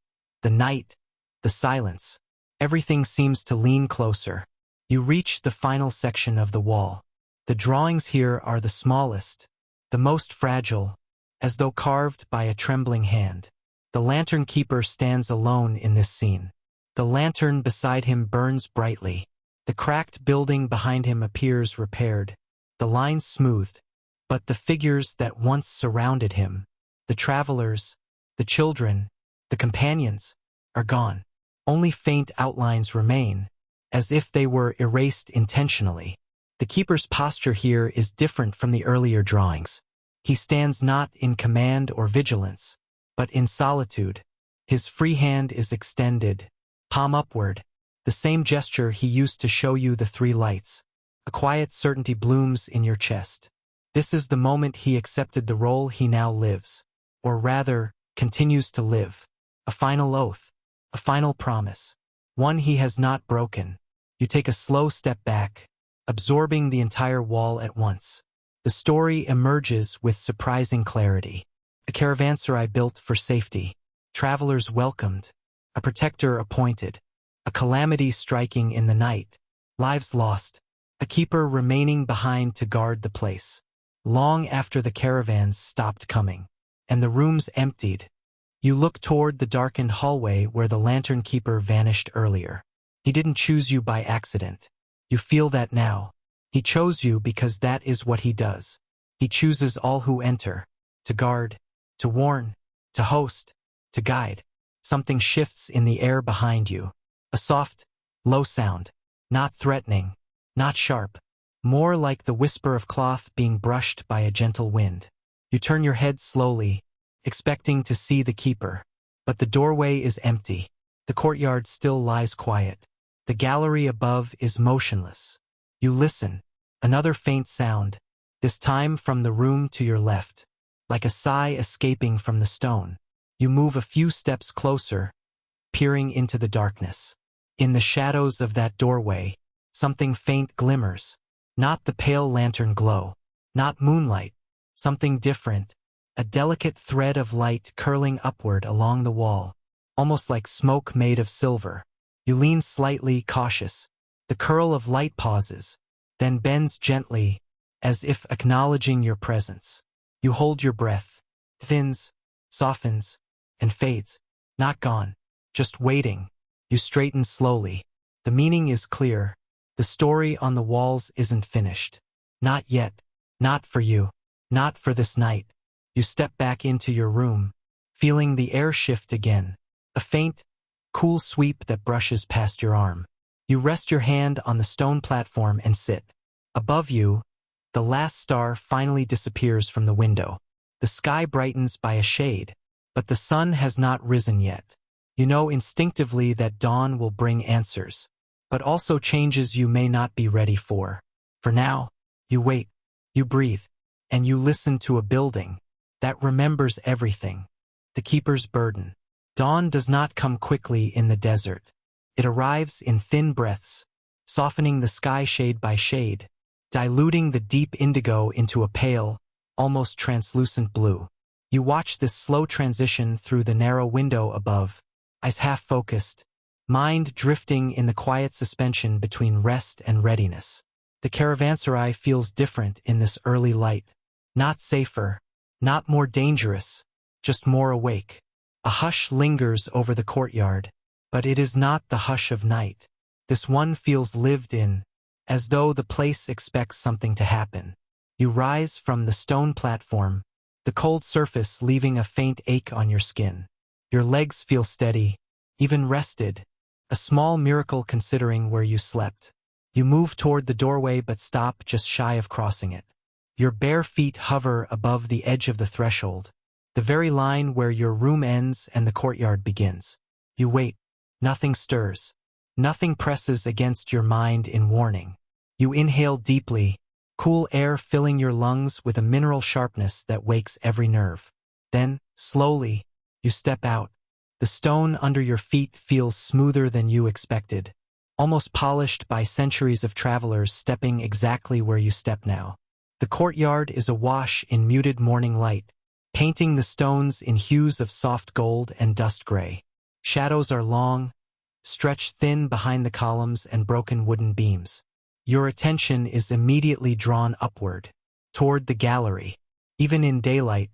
the night, the silence. Everything seems to lean closer. You reach the final section of the wall. The drawings here are the smallest, the most fragile, as though carved by a trembling hand. The lantern keeper stands alone in this scene. The lantern beside him burns brightly. The cracked building behind him appears repaired, the lines smoothed, but the figures that once surrounded him, the travelers, the children, the companions, are gone. Only faint outlines remain, as if they were erased intentionally. The keeper's posture here is different from the earlier drawings. He stands not in command or vigilance, but in solitude. His free hand is extended, palm upward, the same gesture he used to show you the three lights. A quiet certainty blooms in your chest. This is the moment he accepted the role he now lives, or rather, continues to live. A final oath, a final promise, one he has not broken. You take a slow step back, absorbing the entire wall at once. The story emerges with surprising clarity. A caravanserai built for safety, travelers welcomed, a protector appointed, a calamity striking in the night, lives lost, a keeper remaining behind to guard the place. Long after the caravans stopped coming, and the rooms emptied, you look toward the darkened hallway where the lantern keeper vanished earlier. He didn't choose you by accident. You feel that now. He chose you because that is what he does. He chooses all who enter, to guard, to warn, to host, to guide. Something shifts in the air behind you. A soft, low sound, not threatening, not sharp, more like the whisper of cloth being brushed by a gentle wind. You turn your head slowly, expecting to see the keeper. But the doorway is empty. The courtyard still lies quiet. The gallery above is motionless. You listen. Another faint sound, this time from the room to your left, like a sigh escaping from the stone. You move a few steps closer, peering into the darkness. In the shadows of that doorway, something faint glimmers. Not the pale lantern glow, not moonlight, something different, a delicate thread of light curling upward along the wall, almost like smoke made of silver. You lean slightly, cautious. The curl of light pauses, then bends gently, as if acknowledging your presence. You hold your breath, thins, softens, and fades. Not gone, just waiting. You straighten slowly. The meaning is clear. The story on the walls isn't finished. Not yet. Not for you. Not for this night. You step back into your room, feeling the air shift again. A faint, cool sweep that brushes past your arm. You rest your hand on the stone platform and sit. Above you, the last star finally disappears from the window. The sky brightens by a shade, but the sun has not risen yet. You know instinctively that dawn will bring answers, but also changes you may not be ready for. For now, you wait, you breathe, and you listen to a building that remembers everything. The keeper's burden. Dawn does not come quickly in the desert. It arrives in thin breaths, softening the sky shade by shade, diluting the deep indigo into a pale, almost translucent blue. You watch this slow transition through the narrow window above, eyes half-focused, mind drifting in the quiet suspension between rest and readiness. The caravanserai feels different in this early light. Not safer, not more dangerous, just more awake. A hush lingers over the courtyard, but it is not the hush of night. This one feels lived in, as though the place expects something to happen. You rise from the stone platform, the cold surface leaving a faint ache on your skin. Your legs feel steady, even rested, a small miracle considering where you slept. You move toward the doorway but stop just shy of crossing it. Your bare feet hover above the edge of the threshold, the very line where your room ends and the courtyard begins. You wait. Nothing stirs. Nothing presses against your mind in warning. You inhale deeply, cool air filling your lungs with a mineral sharpness that wakes every nerve. Then, slowly, you step out. The stone under your feet feels smoother than you expected, almost polished by centuries of travelers stepping exactly where you step now. The courtyard is awash in muted morning light, painting the stones in hues of soft gold and dust gray. Shadows are long, stretched thin behind the columns and broken wooden beams. Your attention is immediately drawn upward, toward the gallery. Even in daylight,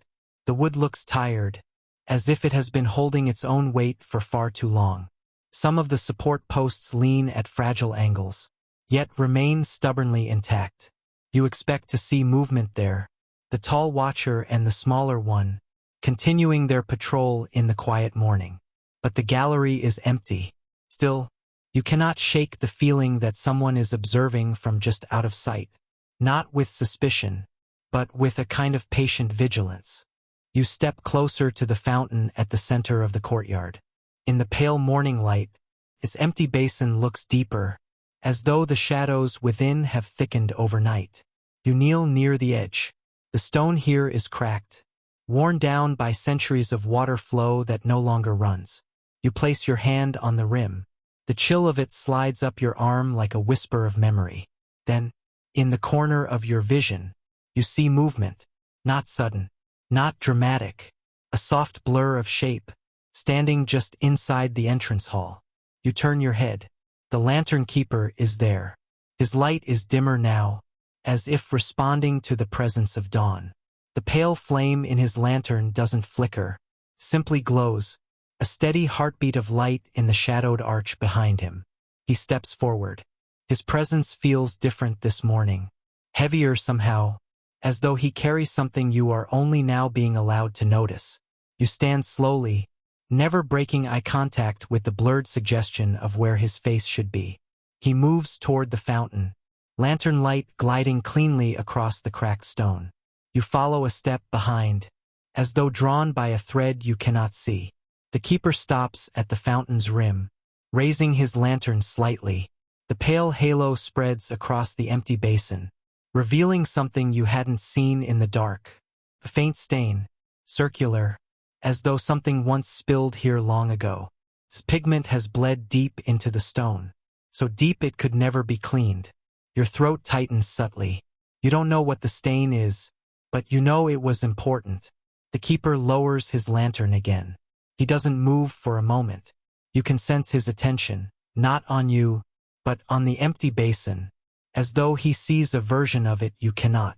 the wood looks tired, as if it has been holding its own weight for far too long. Some of the support posts lean at fragile angles, yet remain stubbornly intact. You expect to see movement there, the tall watcher and the smaller one, continuing their patrol in the quiet morning. But the gallery is empty. Still, you cannot shake the feeling that someone is observing from just out of sight. Not with suspicion, but with a kind of patient vigilance. You step closer to the fountain at the center of the courtyard. In the pale morning light, its empty basin looks deeper, as though the shadows within have thickened overnight. You kneel near the edge. The stone here is cracked, worn down by centuries of water flow that no longer runs. You place your hand on the rim. The chill of it slides up your arm like a whisper of memory. Then, in the corner of your vision, You see movement. Not sudden. Not dramatic. A soft blur of shape, standing just inside the entrance hall. You turn your head. The lantern keeper is there. His light is dimmer now, as if responding to the presence of dawn. The pale flame in his lantern doesn't flicker, simply glows, a steady heartbeat of light in the shadowed arch behind him. He steps forward. His presence feels different this morning, heavier somehow, as though he carries something you are only now being allowed to notice. You stand slowly, never breaking eye contact with the blurred suggestion of where his face should be. He moves toward the fountain, lantern light gliding cleanly across the cracked stone. You follow a step behind, as though drawn by a thread you cannot see. The keeper stops at the fountain's rim, raising his lantern slightly. The pale halo spreads across the empty basin, revealing something you hadn't seen in the dark. A faint stain, circular, as though something once spilled here long ago. Its pigment has bled deep into the stone, so deep it could never be cleaned. Your throat tightens subtly. You don't know what the stain is, but you know it was important. The keeper lowers his lantern again. He doesn't move for a moment. You can sense his attention, not on you, but on the empty basin, as though he sees a version of it you cannot.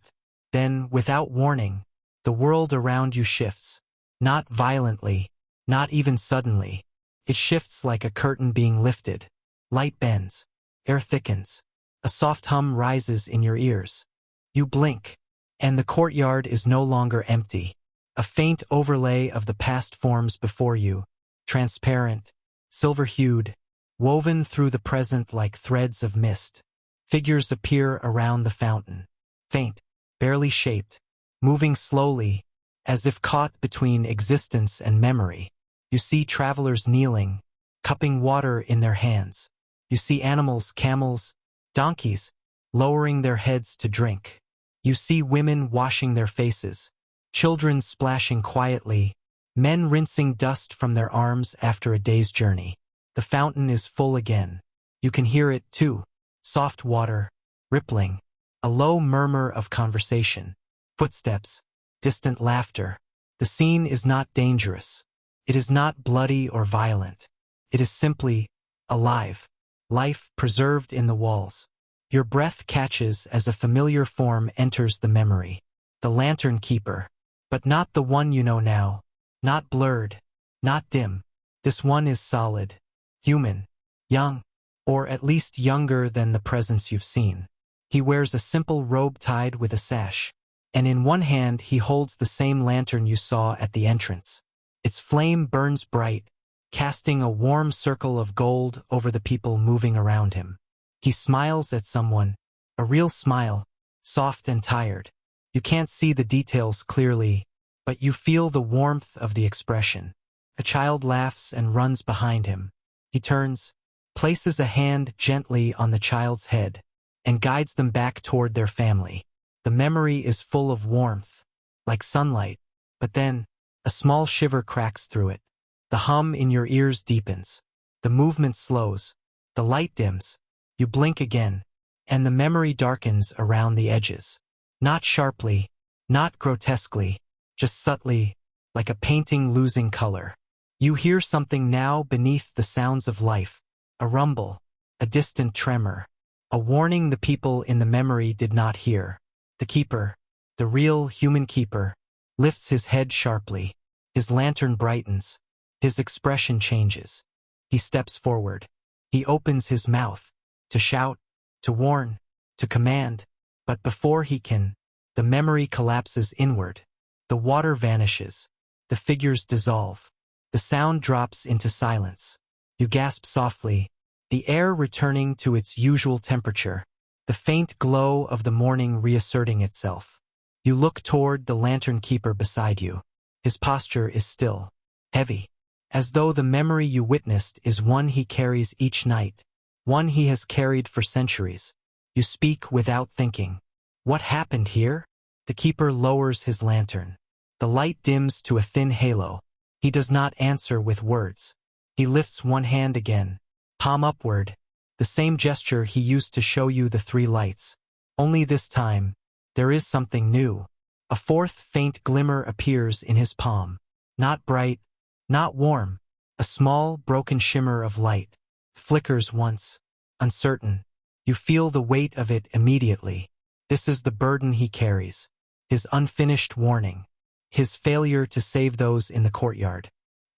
Then, without warning, the world around you shifts. Not violently, not even suddenly. It shifts like a curtain being lifted. Light bends. Air thickens. A soft hum rises in your ears. You blink, and the courtyard is no longer empty. A faint overlay of the past forms before you, transparent, silver-hued, woven through the present like threads of mist. Figures appear around the fountain, faint, barely shaped, moving slowly, as if caught between existence and memory. You see travelers kneeling, cupping water in their hands. You see animals, camels, donkeys, lowering their heads to drink. You see women washing their faces, children splashing quietly, men rinsing dust from their arms after a day's journey. The fountain is full again. You can hear it, too. Soft water, rippling, a low murmur of conversation, footsteps, distant laughter. The scene is not dangerous. It is not bloody or violent. It is simply alive. Life preserved in the walls. Your breath catches as a familiar form enters the memory. The lantern keeper. But not the one you know now. Not blurred. Not dim. This one is solid. Human. Young. Or at least younger than the presence you've seen. He wears a simple robe tied with a sash. And in one hand he holds the same lantern you saw at the entrance. Its flame burns bright, casting a warm circle of gold over the people moving around him. He smiles at someone, a real smile, soft and tired. You can't see the details clearly, but you feel the warmth of the expression. A child laughs and runs behind him. He turns, places a hand gently on the child's head, and guides them back toward their family. The memory is full of warmth, like sunlight, but then, a small shiver cracks through it. The hum in your ears deepens. The movement slows. The light dims. You blink again, and the memory darkens around the edges. Not sharply, not grotesquely, just subtly, like a painting losing color. You hear something now beneath the sounds of life, a rumble, a distant tremor, a warning the people in the memory did not hear. The keeper, the real human keeper, lifts his head sharply. His lantern brightens. His expression changes. He steps forward. He opens his mouth, to shout, to warn, to command. But before he can, the memory collapses inward. The water vanishes. The figures dissolve. The sound drops into silence. You gasp softly, the air returning to its usual temperature, the faint glow of the morning reasserting itself. You look toward the lantern keeper beside you. His posture is still, heavy, as though the memory you witnessed is one he carries each night, one he has carried for centuries. You speak without thinking. What happened here? The keeper lowers his lantern. The light dims to a thin halo. He does not answer with words. He lifts one hand again, palm upward, the same gesture he used to show you the three lights. Only this time, there is something new. A fourth faint glimmer appears in his palm. Not bright, not warm. A small, broken shimmer of light. Flickers once. Uncertain. You feel the weight of it immediately. This is the burden he carries. His unfinished warning. His failure to save those in the courtyard.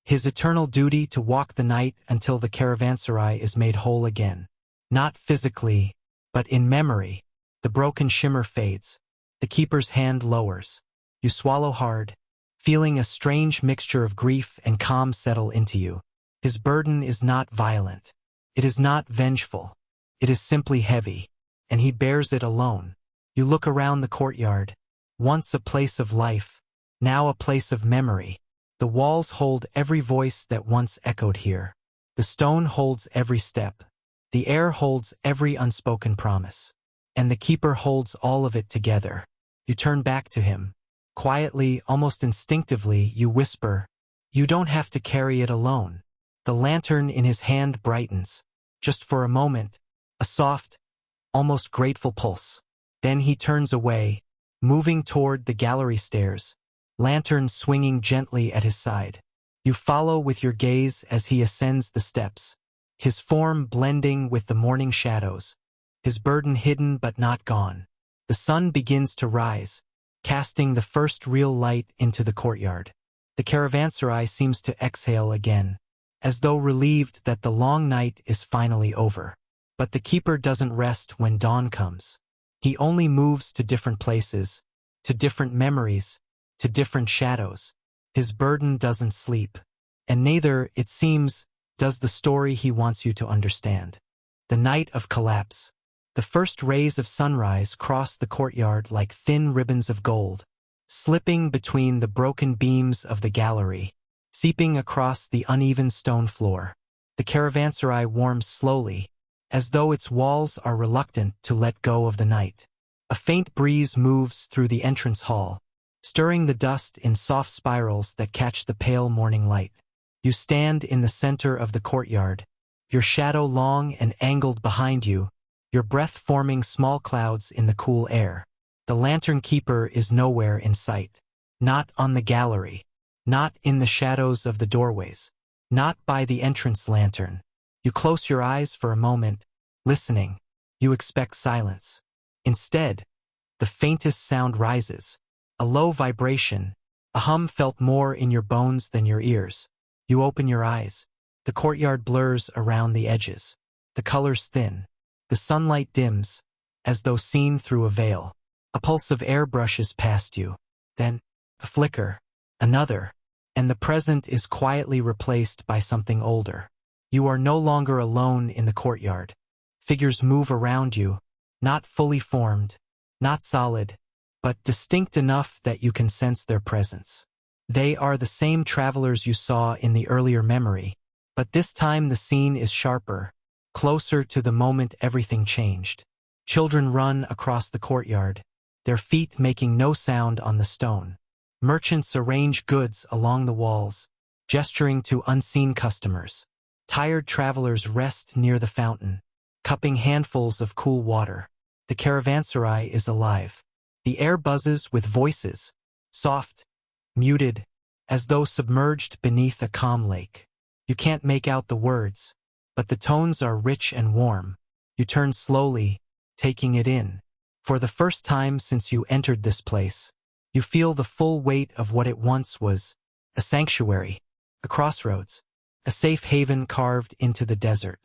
His eternal duty to walk the night until the caravanserai is made whole again. Not physically, but in memory. The broken shimmer fades. The keeper's hand lowers. You swallow hard, feeling a strange mixture of grief and calm settle into you. His burden is not violent. It is not vengeful. It is simply heavy, and he bears it alone. You look around the courtyard. Once a place of life, now a place of memory. The walls hold every voice that once echoed here. The stone holds every step. The air holds every unspoken promise. And the keeper holds all of it together. You turn back to him. Quietly, almost instinctively, you whisper, "You don't have to carry it alone." The lantern in his hand brightens. Just for a moment, a soft, almost grateful pulse. Then he turns away, moving toward the gallery stairs, lantern swinging gently at his side. You follow with your gaze as he ascends the steps, his form blending with the morning shadows, his burden hidden but not gone. The sun begins to rise, casting the first real light into the courtyard. The caravanserai seems to exhale again, as though relieved that the long night is finally over. But the keeper doesn't rest when dawn comes. He only moves to different places, to different memories, to different shadows. His burden doesn't sleep, and neither, it seems, does the story he wants you to understand. The night of collapse. The first rays of sunrise cross the courtyard like thin ribbons of gold, slipping between the broken beams of the gallery, seeping across the uneven stone floor. The caravanserai warms slowly, as though its walls are reluctant to let go of the night. A faint breeze moves through the entrance hall, stirring the dust in soft spirals that catch the pale morning light. You stand in the center of the courtyard, your shadow long and angled behind you, your breath forming small clouds in the cool air. The lantern keeper is nowhere in sight. Not on the gallery. Not in the shadows of the doorways. Not by the entrance lantern. You close your eyes for a moment, listening. You expect silence. Instead, the faintest sound rises. A low vibration, a hum felt more in your bones than your ears. You open your eyes. The courtyard blurs around the edges. The colors thin. The sunlight dims, as though seen through a veil. A pulse of air brushes past you. Then, a flicker, another, and the present is quietly replaced by something older. You are no longer alone in the courtyard. Figures move around you, not fully formed, not solid, but distinct enough that you can sense their presence. They are the same travelers you saw in the earlier memory, but this time the scene is sharper, closer to the moment everything changed. Children run across the courtyard, their feet making no sound on the stone. Merchants arrange goods along the walls, gesturing to unseen customers. Tired travelers rest near the fountain, cupping handfuls of cool water. The caravanserai is alive. The air buzzes with voices, soft, muted, as though submerged beneath a calm lake. You can't make out the words, but the tones are rich and warm. You turn slowly, taking it in. For the first time since you entered this place, you feel the full weight of what it once was, a sanctuary, a crossroads, a safe haven carved into the desert.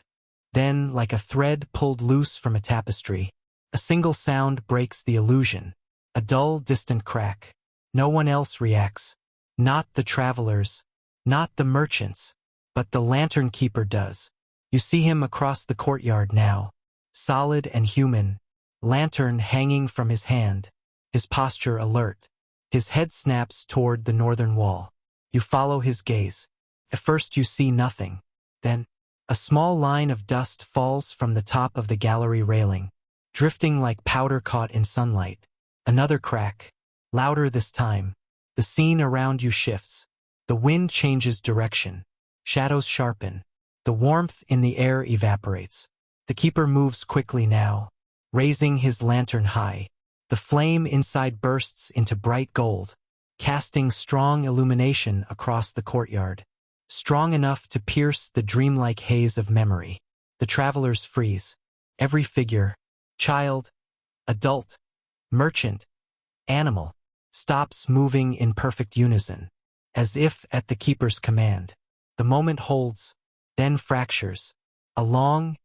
Then, like a thread pulled loose from a tapestry, a single sound breaks the illusion, a dull, distant crack. No one else reacts, not the travelers, not the merchants, but the lantern keeper does. You see him across the courtyard now, solid and human, lantern hanging from his hand, his posture alert. His head snaps toward the northern wall. You follow his gaze. At first you see nothing. Then, a small line of dust falls from the top of the gallery railing, drifting like powder caught in sunlight. Another crack, louder this time. The scene around you shifts. The wind changes direction. Shadows sharpen. The warmth in the air evaporates. The keeper moves quickly now, raising his lantern high. The flame inside bursts into bright gold, casting strong illumination across the courtyard, strong enough to pierce the dreamlike haze of memory. The travelers freeze. Every figure, child, adult, merchant, animal, stops moving in perfect unison, as if at the keeper's command. The moment holds, then fractures. A long,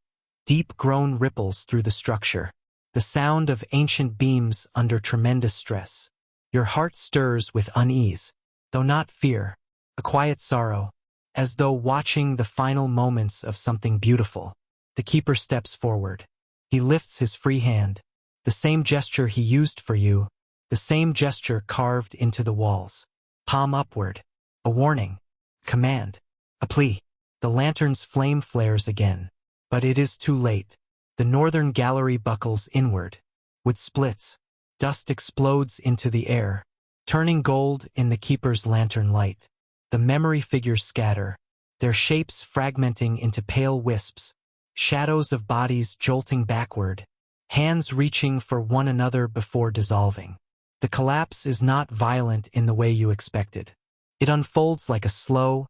deep-grown ripples through the structure, the sound of ancient beams under tremendous stress. Your heart stirs with unease, though not fear, a quiet sorrow, as though watching the final moments of something beautiful. The keeper steps forward. He lifts his free hand, the same gesture he used for you, the same gesture carved into the walls. Palm upward. A warning. Command. A plea. The lantern's flame flares again. But it is too late. The northern gallery buckles inward. With splits, dust explodes into the air, turning gold in the keeper's lantern light. The memory figures scatter, their shapes fragmenting into pale wisps, shadows of bodies jolting backward, hands reaching for one another before dissolving. The collapse is not violent in the way you expected. It unfolds like a slow,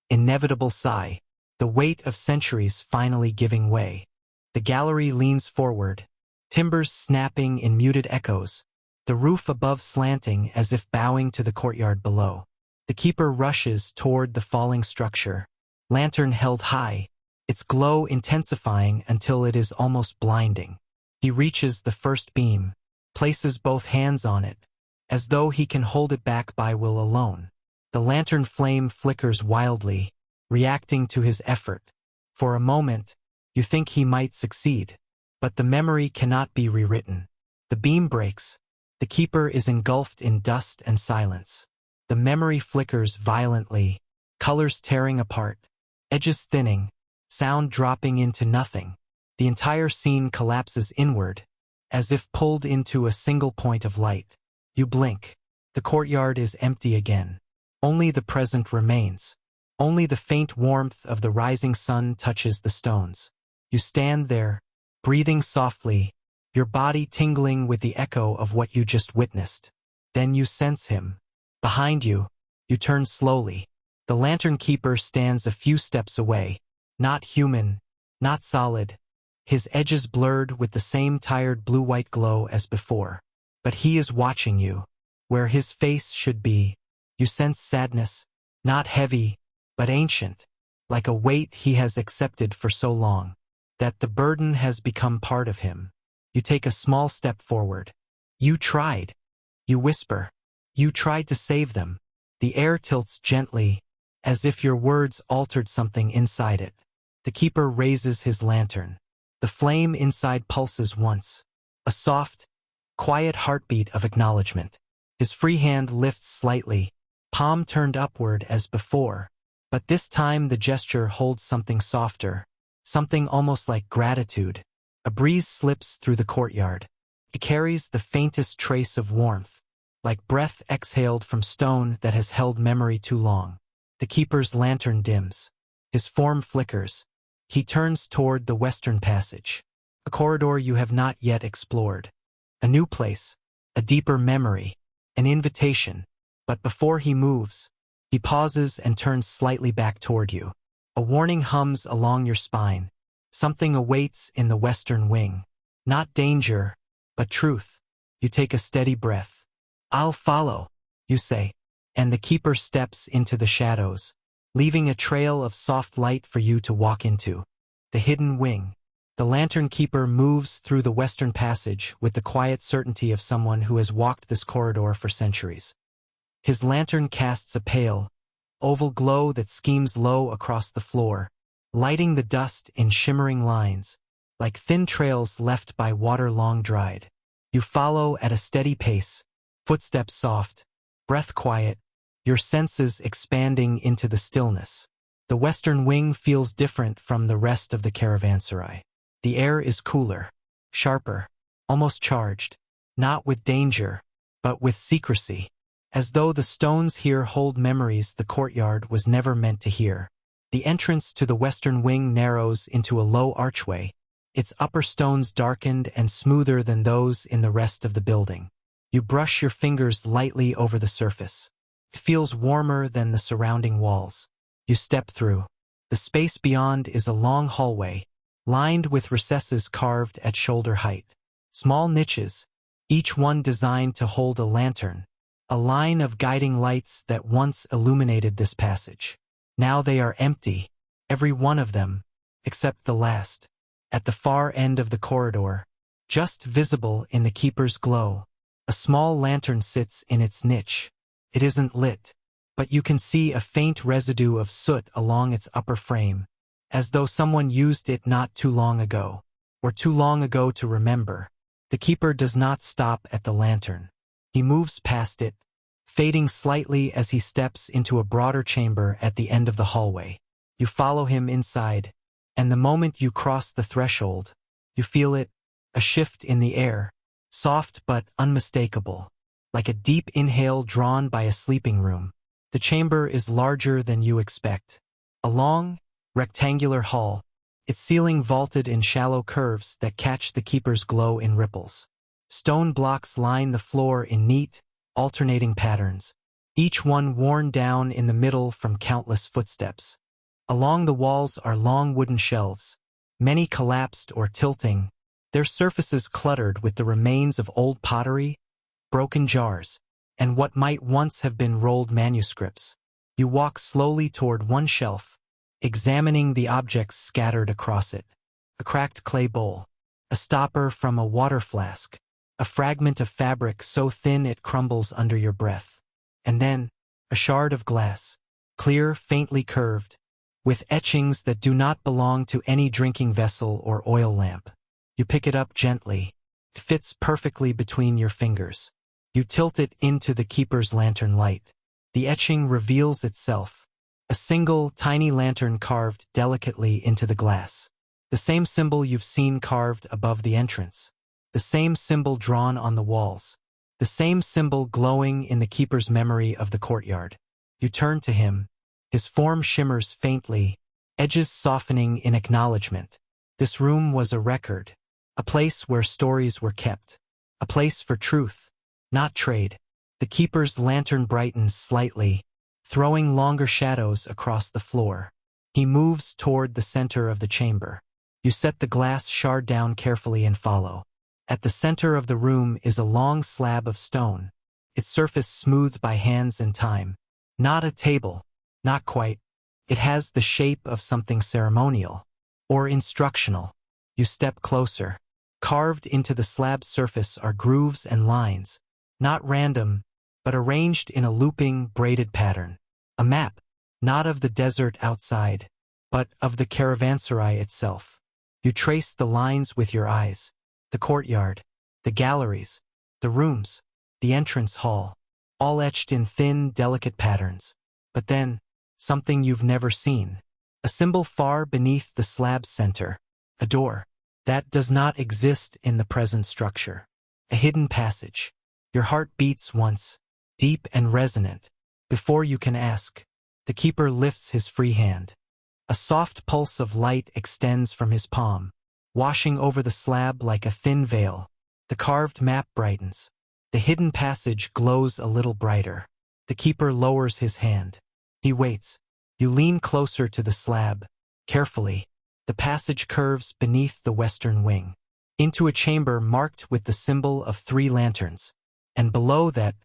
inevitable sigh, the weight of centuries finally giving way. The gallery leans forward, timbers snapping in muted echoes, the roof above slanting as if bowing to the courtyard below. The keeper rushes toward the falling structure, lantern held high, its glow intensifying until it is almost blinding. He reaches the first beam, places both hands on it, as though he can hold it back by will alone. The lantern flame flickers wildly, reacting to his effort. For a moment, you think he might succeed, but the memory cannot be rewritten. The beam breaks. The keeper is engulfed in dust and silence. The memory flickers violently, colors tearing apart, edges thinning, sound dropping into nothing. The entire scene collapses inward, as if pulled into a single point of light. You blink. The courtyard is empty again. Only the present remains. Only the faint warmth of the rising sun touches the stones. You stand there, breathing softly, your body tingling with the echo of what you just witnessed. Then you sense him. Behind you, you turn slowly. The lantern keeper stands a few steps away, not human, not solid, his edges blurred with the same tired blue-white glow as before. But he is watching you, where his face should be. You sense sadness, not heavy, but ancient, like a weight he has accepted for so long, that the burden has become part of him. You take a small step forward. You tried. You whisper. You tried to save them. The air tilts gently, as if your words altered something inside it. The keeper raises his lantern. The flame inside pulses once. A soft, quiet heartbeat of acknowledgement. His free hand lifts slightly, palm turned upward as before. But this time the gesture holds something softer, something almost like gratitude. A breeze slips through the courtyard. It carries the faintest trace of warmth, like breath exhaled from stone that has held memory too long. The keeper's lantern dims. His form flickers. He turns toward the western passage, a corridor you have not yet explored. A new place, a deeper memory, an invitation. But before he moves, he pauses and turns slightly back toward you. A warning hums along your spine. Something awaits in the western wing. Not danger, but truth. You take a steady breath. I'll follow, you say, and the keeper steps into the shadows, leaving a trail of soft light for you to walk into. The hidden wing. The lantern keeper moves through the western passage with the quiet certainty of someone who has walked this corridor for centuries. His lantern casts a pale, oval glow that schemes low across the floor, lighting the dust in shimmering lines, like thin trails left by water long dried. You follow at a steady pace, footsteps soft, breath quiet, your senses expanding into the stillness. The western wing feels different from the rest of the caravanserai. The air is cooler, sharper, almost charged, not with danger, but with secrecy, as though the stones here hold memories the courtyard was never meant to hear. The entrance to the western wing narrows into a low archway, its upper stones darkened and smoother than those in the rest of the building. You brush your fingers lightly over the surface. It feels warmer than the surrounding walls. You step through. The space beyond is a long hallway, lined with recesses carved at shoulder height. Small niches, each one designed to hold a lantern, a line of guiding lights that once illuminated this passage. Now they are empty, every one of them, except the last. At the far end of the corridor, just visible in the keeper's glow, a small lantern sits in its niche. It isn't lit, but you can see a faint residue of soot along its upper frame, as though someone used it not too long ago, or too long ago to remember. The keeper does not stop at the lantern. He moves past it, fading slightly as he steps into a broader chamber at the end of the hallway. You follow him inside, and the moment you cross the threshold, you feel it, a shift in the air, soft but unmistakable, like a deep inhale drawn by a sleeping room. The chamber is larger than you expect. A long, rectangular hall, its ceiling vaulted in shallow curves that catch the keeper's glow in ripples. Stone blocks line the floor in neat, alternating patterns, each one worn down in the middle from countless footsteps. Along the walls are long wooden shelves, many collapsed or tilting, their surfaces cluttered with the remains of old pottery, broken jars, and what might once have been rolled manuscripts. You walk slowly toward one shelf, examining the objects scattered across it. A cracked clay bowl, a stopper from a water flask, a fragment of fabric so thin it crumbles under your breath. And then, a shard of glass, clear, faintly curved, with etchings that do not belong to any drinking vessel or oil lamp. You pick it up gently. It fits perfectly between your fingers. You tilt it into the keeper's lantern light. The etching reveals itself. A single, tiny lantern carved delicately into the glass. The same symbol you've seen carved above the entrance. The same symbol drawn on the walls. The same symbol glowing in the keeper's memory of the courtyard. You turn to him. His form shimmers faintly, edges softening in acknowledgement. This room was a record, a place where stories were kept, a place for truth, not trade. The keeper's lantern brightens slightly, throwing longer shadows across the floor. He moves toward the center of the chamber. You set the glass shard down carefully and follow. At the center of the room is a long slab of stone, its surface smoothed by hands and time. Not a table, not quite. It has the shape of something ceremonial or instructional. You step closer. Carved into the slab's surface are grooves and lines, not random, but arranged in a looping, braided pattern. A map, not of the desert outside, but of the caravanserai itself. You trace the lines with your eyes. The courtyard, the galleries, the rooms, the entrance hall, all etched in thin, delicate patterns. But then, something you've never seen. A symbol far beneath the slab's center. A door that does not exist in the present structure. A hidden passage. Your heart beats once, deep and resonant. Before you can ask, the keeper lifts his free hand. A soft pulse of light extends from his palm, washing over the slab like a thin veil. The carved map brightens. The hidden passage glows a little brighter. The keeper lowers his hand. He waits. You lean closer to the slab. Carefully, the passage curves beneath the western wing, into a chamber marked with the symbol of 3 lanterns, and below that,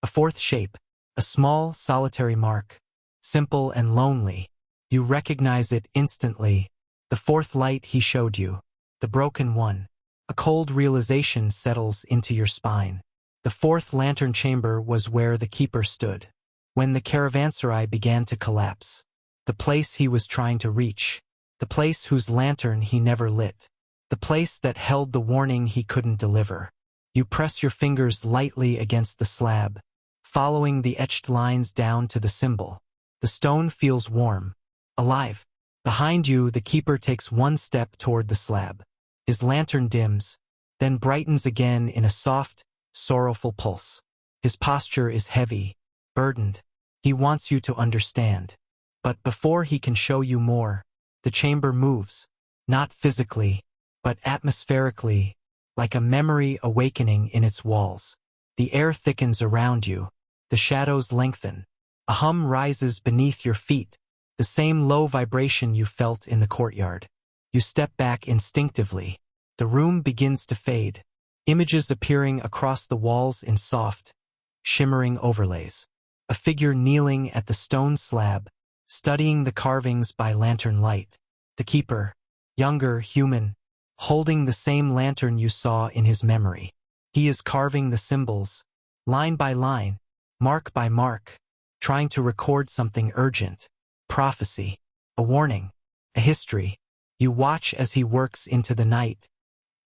a fourth shape, a small, solitary mark, simple and lonely. You recognize it instantly, the fourth light he showed you, the broken one. A cold realization settles into your spine. The fourth lantern chamber was where the keeper stood, when the caravanserai began to collapse. The place he was trying to reach. The place whose lantern he never lit. The place that held the warning he couldn't deliver. You press your fingers lightly against the slab, following the etched lines down to the symbol. The stone feels warm, alive. Behind you, the keeper takes one step toward the slab. His lantern dims, then brightens again in a soft, sorrowful pulse. His posture is heavy, burdened. He wants you to understand. But before he can show you more, the chamber moves, not physically, but atmospherically, like a memory awakening in its walls. The air thickens around you. The shadows lengthen. A hum rises beneath your feet, the same low vibration you felt in the courtyard. You step back instinctively. The room begins to fade, images appearing across the walls in soft, shimmering overlays. A figure kneeling at the stone slab, studying the carvings by lantern light. The keeper, younger, human, holding the same lantern you saw in his memory. He is carving the symbols, line by line, mark by mark, trying to record something urgent. Prophecy, a warning, a history. You watch as he works into the night,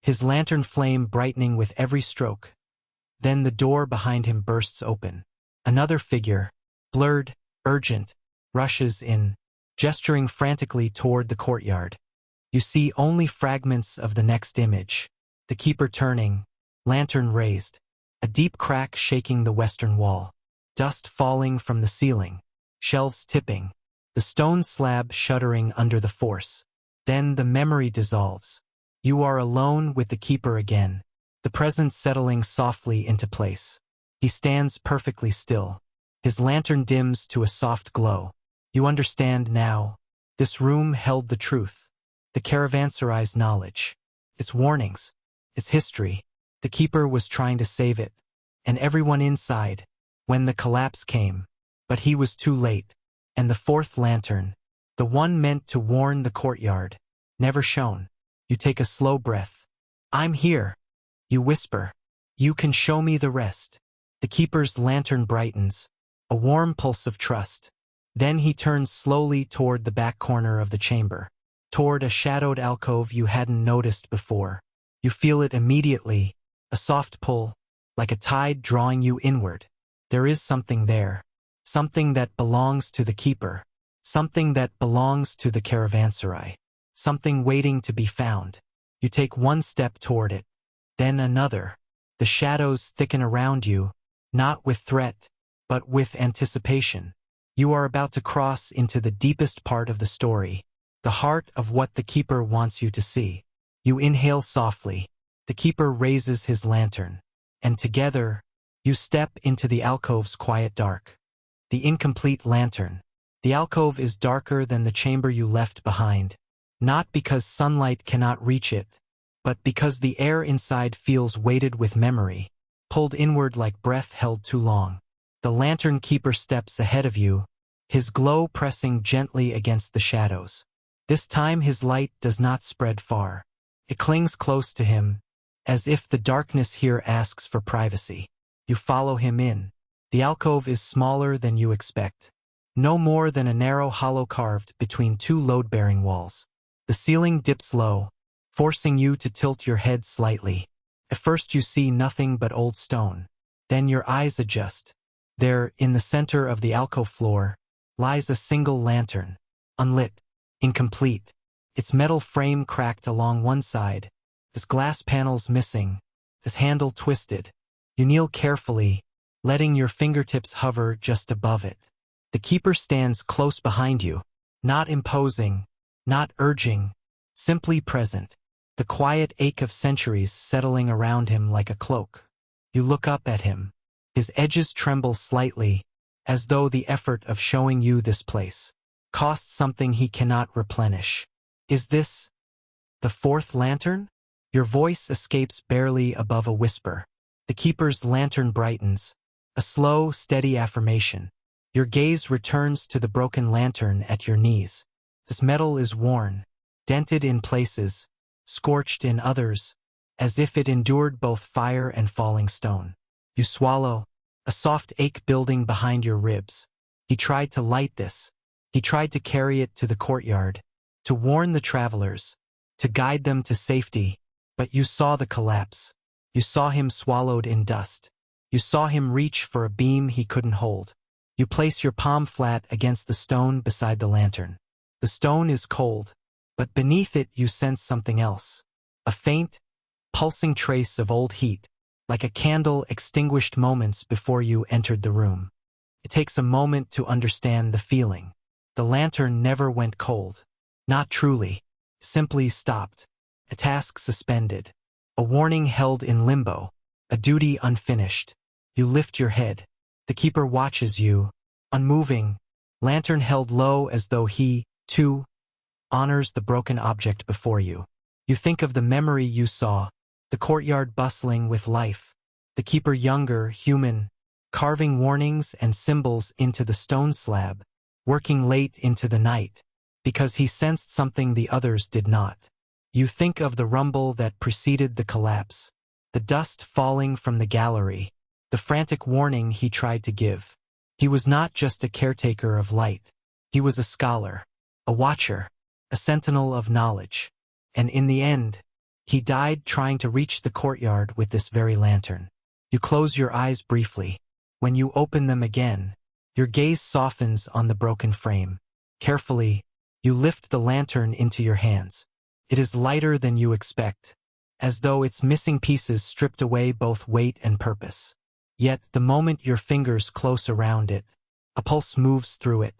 his lantern flame brightening with every stroke. Then the door behind him bursts open. Another figure, blurred, urgent, rushes in, gesturing frantically toward the courtyard. You see only fragments of the next image. The keeper turning, lantern raised, a deep crack shaking the western wall, dust falling from the ceiling, shelves tipping, the stone slab shuddering under the force. Then the memory dissolves. You are alone with the keeper again, the presence settling softly into place. He stands perfectly still. His lantern dims to a soft glow. You understand now. This room held the truth, the caravanserai's knowledge, its warnings, its history. The keeper was trying to save it, and everyone inside, when the collapse came. But he was too late, and the fourth lantern, the one meant to warn the courtyard, never shone. You take a slow breath. I'm here, you whisper. You can show me the rest. The keeper's lantern brightens, a warm pulse of trust. Then he turns slowly toward the back corner of the chamber, toward a shadowed alcove you hadn't noticed before. You feel it immediately, a soft pull, like a tide drawing you inward. There is something there, something that belongs to the keeper, something that belongs to the caravanserai, something waiting to be found. You take one step toward it, then another. The shadows thicken around you, not with threat, but with anticipation. You are about to cross into the deepest part of the story, the heart of what the keeper wants you to see. You inhale softly. The keeper raises his lantern, and together, you step into the alcove's quiet dark. The incomplete lantern. The alcove is darker than the chamber you left behind, not because sunlight cannot reach it, but because the air inside feels weighted with memory, pulled inward like breath held too long. The lantern keeper steps ahead of you, his glow pressing gently against the shadows. This time his light does not spread far. It clings close to him, as if the darkness here asks for privacy. You follow him in. The alcove is smaller than you expect. No more than a narrow hollow carved between two load-bearing walls. The ceiling dips low, forcing you to tilt your head slightly. At first you see nothing but old stone. Then your eyes adjust. There, in the center of the alcove floor, lies a single lantern, unlit, incomplete, its metal frame cracked along one side, its glass panels missing, its handle twisted. You kneel carefully, letting your fingertips hover just above it. The keeper stands close behind you, not imposing, not urging, simply present, the quiet ache of centuries settling around him like a cloak. You look up at him. His edges tremble slightly, as though the effort of showing you this place costs something he cannot replenish. Is this the fourth lantern? Your voice escapes barely above a whisper. The keeper's lantern brightens, a slow, steady affirmation. Your gaze returns to the broken lantern at your knees. This metal is worn, dented in places, scorched in others, as if it endured both fire and falling stone. You swallow, a soft ache building behind your ribs. He tried to light this. He tried to carry it to the courtyard, to warn the travelers, to guide them to safety. But you saw the collapse. You saw him swallowed in dust. You saw him reach for a beam he couldn't hold. You place your palm flat against the stone beside the lantern. The stone is cold, but beneath it you sense something else. A faint, pulsing trace of old heat, like a candle extinguished moments before you entered the room. It takes a moment to understand the feeling. The lantern never went cold. Not truly. Simply stopped. a task suspended, a warning held in limbo, a duty unfinished. You lift your head. The keeper watches you, unmoving, lantern held low as though he, too, honors the broken object before you. You think of the memory you saw, the courtyard bustling with life, the keeper younger, human, carving warnings and symbols into the stone slab, working late into the night, because he sensed something the others did not. You think of the rumble that preceded the collapse, the dust falling from the gallery, the frantic warning he tried to give. He was not just a caretaker of light. He was a scholar, a watcher, a sentinel of knowledge. And in the end, he died trying to reach the courtyard with this very lantern. You close your eyes briefly. When you open them again, your gaze softens on the broken frame. Carefully, you lift the lantern into your hands. It is lighter than you expect, as though its missing pieces stripped away both weight and purpose. Yet, the moment your fingers close around it, a pulse moves through it,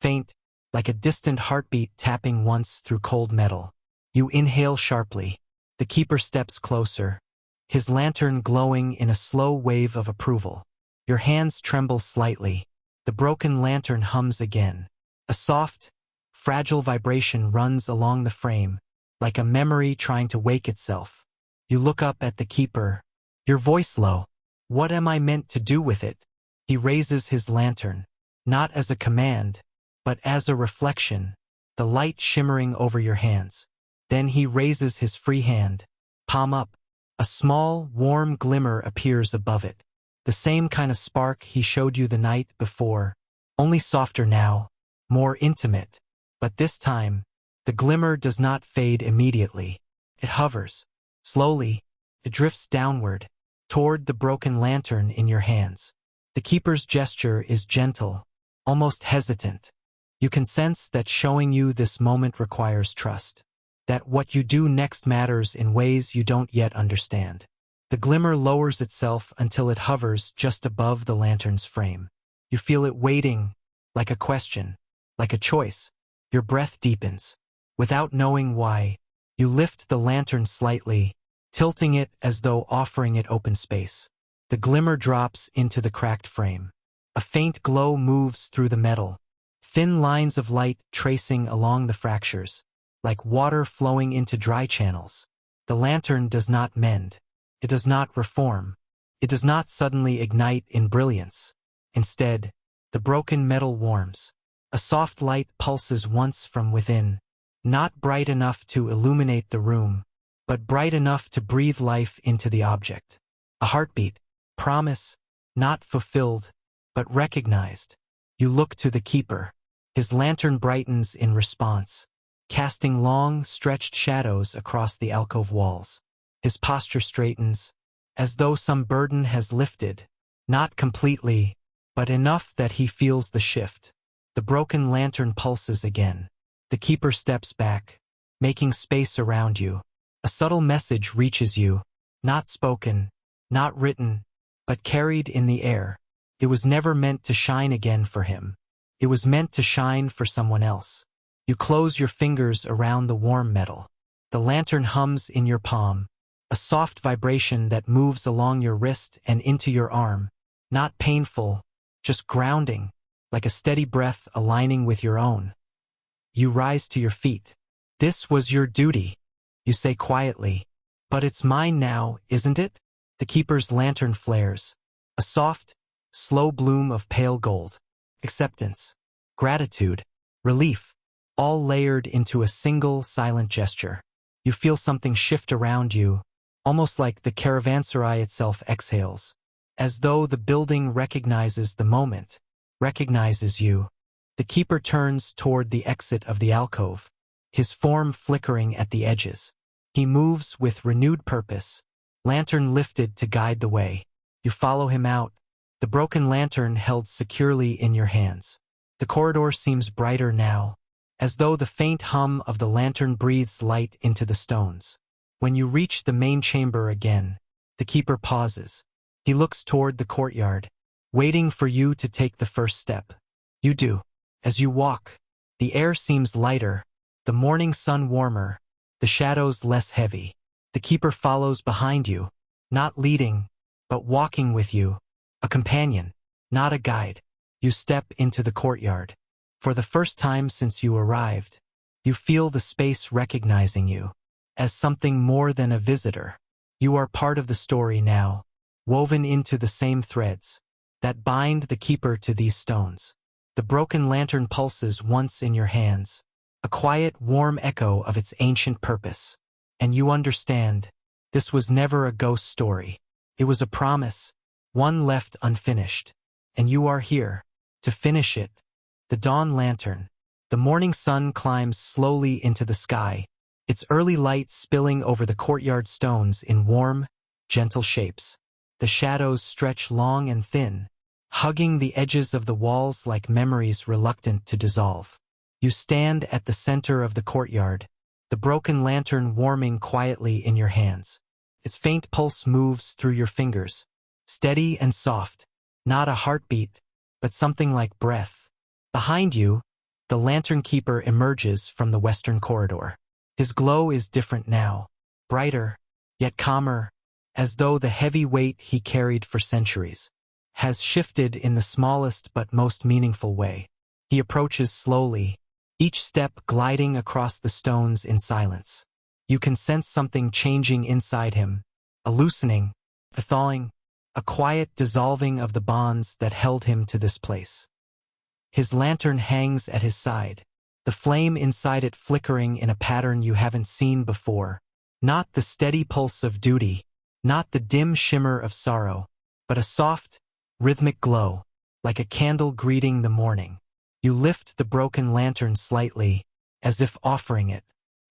faint, like a distant heartbeat tapping once through cold metal. You inhale sharply. The keeper steps closer, his lantern glowing in a slow wave of approval. Your hands tremble slightly. The broken lantern hums again. A soft, fragile vibration runs along the frame, like a memory trying to wake itself. You look up at the keeper, your voice low. What am I meant to do with it? He raises his lantern, not as a command, but as a reflection, the light shimmering over your hands. Then he raises his free hand, palm up. A small, warm glimmer appears above it. The same kind of spark he showed you the night before, only softer now, more intimate. But this time, the glimmer does not fade immediately. It hovers. Slowly, it drifts downward, toward the broken lantern in your hands. The keeper's gesture is gentle, almost hesitant. You can sense that showing you this moment requires trust, that what you do next matters in ways you don't yet understand. The glimmer lowers itself until it hovers just above the lantern's frame. You feel it waiting, like a question, like a choice. Your breath deepens. Without knowing why, you lift the lantern slightly, tilting it as though offering it open space. The glimmer drops into the cracked frame. A faint glow moves through the metal, thin lines of light tracing along the fractures, like water flowing into dry channels. The lantern does not mend. It does not reform. It does not suddenly ignite in brilliance. Instead, the broken metal warms. A soft light pulses once from within, not bright enough to illuminate the room, but bright enough to breathe life into the object. A heartbeat, promise, not fulfilled, but recognized. You look to the keeper. His lantern brightens in response, casting long, stretched shadows across the alcove walls. His posture straightens, as though some burden has lifted, not completely, but enough that he feels the shift. The broken lantern pulses again. The keeper steps back, making space around you. A subtle message reaches you, not spoken, not written, but carried in the air. It was never meant to shine again for him. It was meant to shine for someone else. You close your fingers around the warm metal. The lantern hums in your palm, a soft vibration that moves along your wrist and into your arm. Not painful, just grounding, like a steady breath aligning with your own. You rise to your feet. This was your duty, you say quietly. But it's mine now, isn't it? The keeper's lantern flares. A soft, slow bloom of pale gold. Acceptance, gratitude, relief, all layered into a single silent gesture. You feel something shift around you, almost like the caravanserai itself exhales, as though the building recognizes the moment, recognizes you. The keeper turns toward the exit of the alcove, his form flickering at the edges. He moves with renewed purpose, lantern lifted to guide the way. You follow him out, the broken lantern held securely in your hands. The corridor seems brighter now, as though the faint hum of the lantern breathes light into the stones. When you reach the main chamber again, the keeper pauses. He looks toward the courtyard, waiting for you to take the first step. You do. As you walk, the air seems lighter, the morning sun warmer, the shadows less heavy. The keeper follows behind you, not leading, but walking with you, a companion, not a guide. You step into the courtyard. For the first time since you arrived, you feel the space recognizing you as something more than a visitor. You are part of the story now, woven into the same threads that bind the keeper to these stones. The broken lantern pulses once in your hands, a quiet, warm echo of its ancient purpose. And you understand, this was never a ghost story. It was a promise, one left unfinished. And you are here, to finish it. The dawn lantern. The morning sun climbs slowly into the sky, its early light spilling over the courtyard stones in warm, gentle shapes. The shadows stretch long and thin, hugging the edges of the walls like memories reluctant to dissolve. You stand at the center of the courtyard, the broken lantern warming quietly in your hands. Its faint pulse moves through your fingers, steady and soft, not a heartbeat, but something like breath. Behind you, the lantern keeper emerges from the western corridor. His glow is different now, brighter, yet calmer, as though the heavy weight he carried for centuries has shifted in the smallest but most meaningful way. He approaches slowly, each step gliding across the stones in silence. You can sense something changing inside him, a loosening, a thawing, a quiet dissolving of the bonds that held him to this place. His lantern hangs at his side, the flame inside it flickering in a pattern you haven't seen before. Not the steady pulse of duty, not the dim shimmer of sorrow, but a soft, rhythmic glow, like a candle greeting the morning. You lift the broken lantern slightly, as if offering it.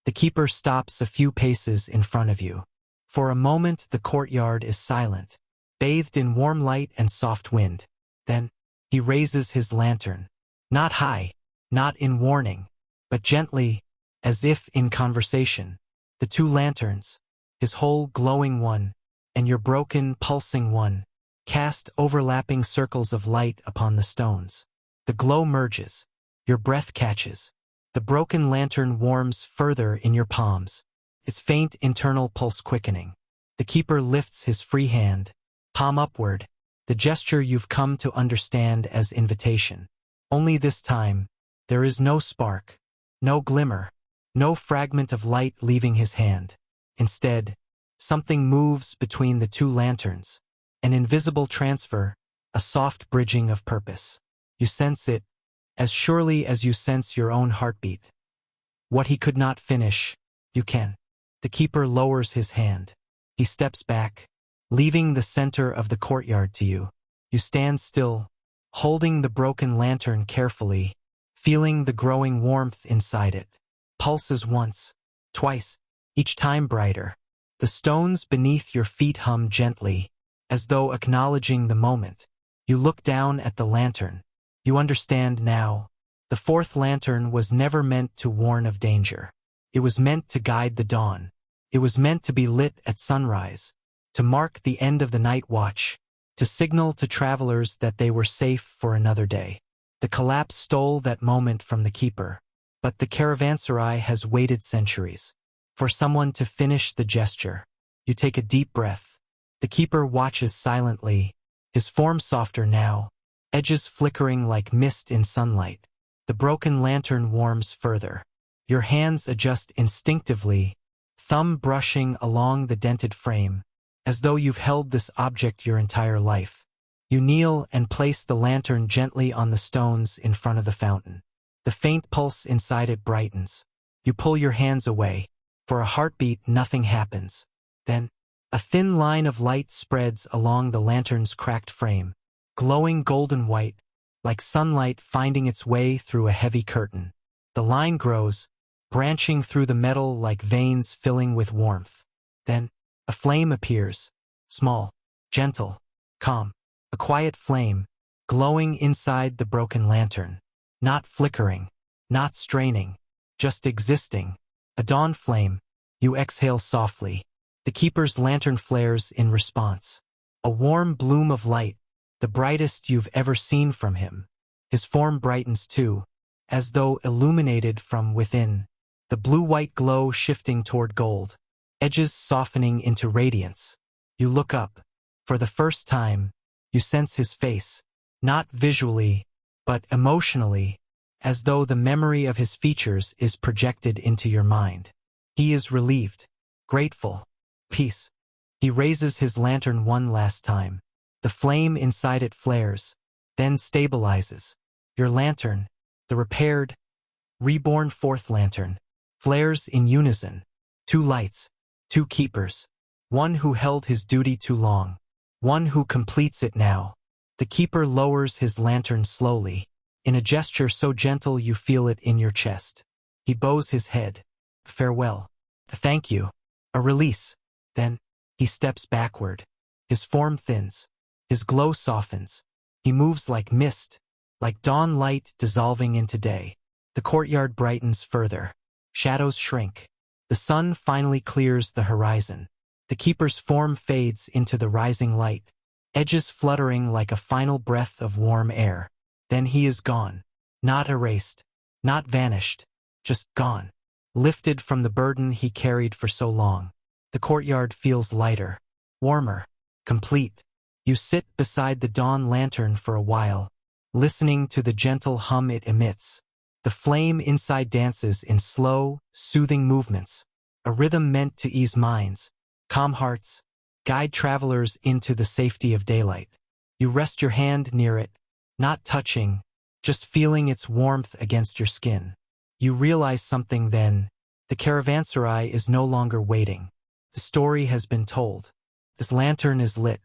The keeper stops a few paces in front of you. For a moment the courtyard is silent, bathed in warm light and soft wind. Then, he raises his lantern. Not high, not in warning, but gently, as if in conversation. The two lanterns, his whole glowing one, and your broken, pulsing one, cast overlapping circles of light upon the stones. The glow merges. Your breath catches. The broken lantern warms further in your palms, its faint internal pulse quickening. The keeper lifts his free hand, palm upward, the gesture you've come to understand as invitation. Only this time, there is no spark, no glimmer, no fragment of light leaving his hand. Instead, something moves between the two lanterns, an invisible transfer, a soft bridging of purpose. You sense it, as surely as you sense your own heartbeat. What he could not finish, you can. The keeper lowers his hand. He steps back, leaving the center of the courtyard to you. You stand still, holding the broken lantern carefully, feeling the growing warmth inside it. Pulses once, twice, each time brighter. The stones beneath your feet hum gently, as though acknowledging the moment. You look down at the lantern. You understand now. The fourth lantern was never meant to warn of danger. It was meant to guide the dawn. It was meant to be lit at sunrise, to mark the end of the night watch, to signal to travelers that they were safe for another day. The collapse stole that moment from the keeper, but the caravanserai has waited centuries for someone to finish the gesture. You take a deep breath. The keeper watches silently, his form softer now, edges flickering like mist in sunlight. The broken lantern warms further. Your hands adjust instinctively, thumb brushing along the dented frame, as though you've held this object your entire life. You kneel and place the lantern gently on the stones in front of the fountain. The faint pulse inside it brightens. You pull your hands away. For a heartbeat, nothing happens. Then, a thin line of light spreads along the lantern's cracked frame, glowing golden white, like sunlight finding its way through a heavy curtain. The line grows, branching through the metal like veins filling with warmth. Then, a flame appears, small, gentle, calm, a quiet flame, glowing inside the broken lantern. Not flickering, not straining, just existing. A dawn flame. You exhale softly. The keeper's lantern flares in response. A warm bloom of light, the brightest you've ever seen from him. His form brightens too, as though illuminated from within. the blue-white glow shifting toward gold, edges softening into radiance. You look up. For the first time, you sense his face, not visually, but emotionally, as though the memory of his features is projected into your mind. He is relieved, grateful, peace. He raises his lantern one last time. The flame inside it flares, then stabilizes. Your lantern, the repaired, reborn fourth lantern, flares in unison. Two lights, two keepers. One who held his duty too long. One who completes it now. The keeper lowers his lantern slowly, in a gesture so gentle you feel it in your chest. He bows his head. Farewell. Thank you. A release. Then, he steps backward. His form thins. His glow softens. He moves like mist, like dawn light dissolving into day. The courtyard brightens further. Shadows shrink. The sun finally clears the horizon. The keeper's form fades into the rising light, edges fluttering like a final breath of warm air. Then he is gone. Not erased. Not vanished. Just gone. Lifted from the burden he carried for so long. The courtyard feels lighter, warmer, complete. You sit beside the dawn lantern for a while, listening to the gentle hum it emits. The flame inside dances in slow, soothing movements, a rhythm meant to ease minds, calm hearts, guide travelers into the safety of daylight. You rest your hand near it, not touching, just feeling its warmth against your skin. You realize something then. The caravanserai is no longer waiting. The story has been told. This lantern is lit.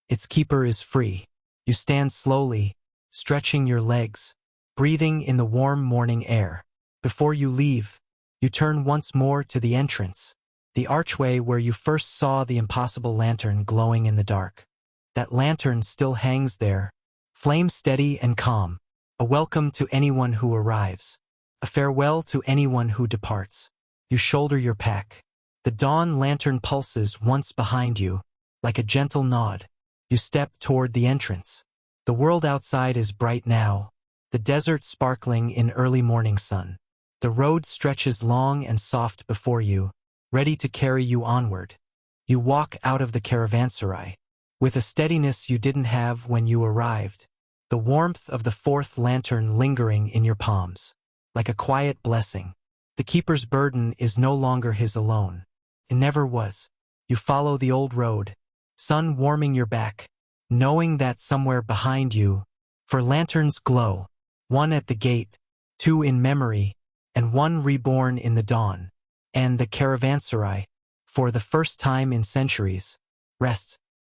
Its keeper is free. You stand slowly, stretching your legs, breathing in the warm morning air. Before you leave, you turn once more to the entrance, the archway where you first saw the impossible lantern glowing in the dark. That lantern still hangs there, flame steady and calm, a welcome to anyone who arrives, a farewell to anyone who departs. You shoulder your pack. The dawn lantern pulses once behind you, like a gentle nod. You step toward the entrance. The world outside is bright now, the desert sparkling in early morning sun. The road stretches long and soft before you, ready to carry you onward. You walk out of the caravanserai, with a steadiness you didn't have when you arrived, the warmth of the fourth lantern lingering in your palms, like a quiet blessing. The keeper's burden is no longer his alone. It never was. You follow the old road, sun warming your back, knowing that somewhere behind you, for lanterns glow, one at the gate, two in memory, and one reborn in the dawn. And the caravanserai, for the first time in centuries, rests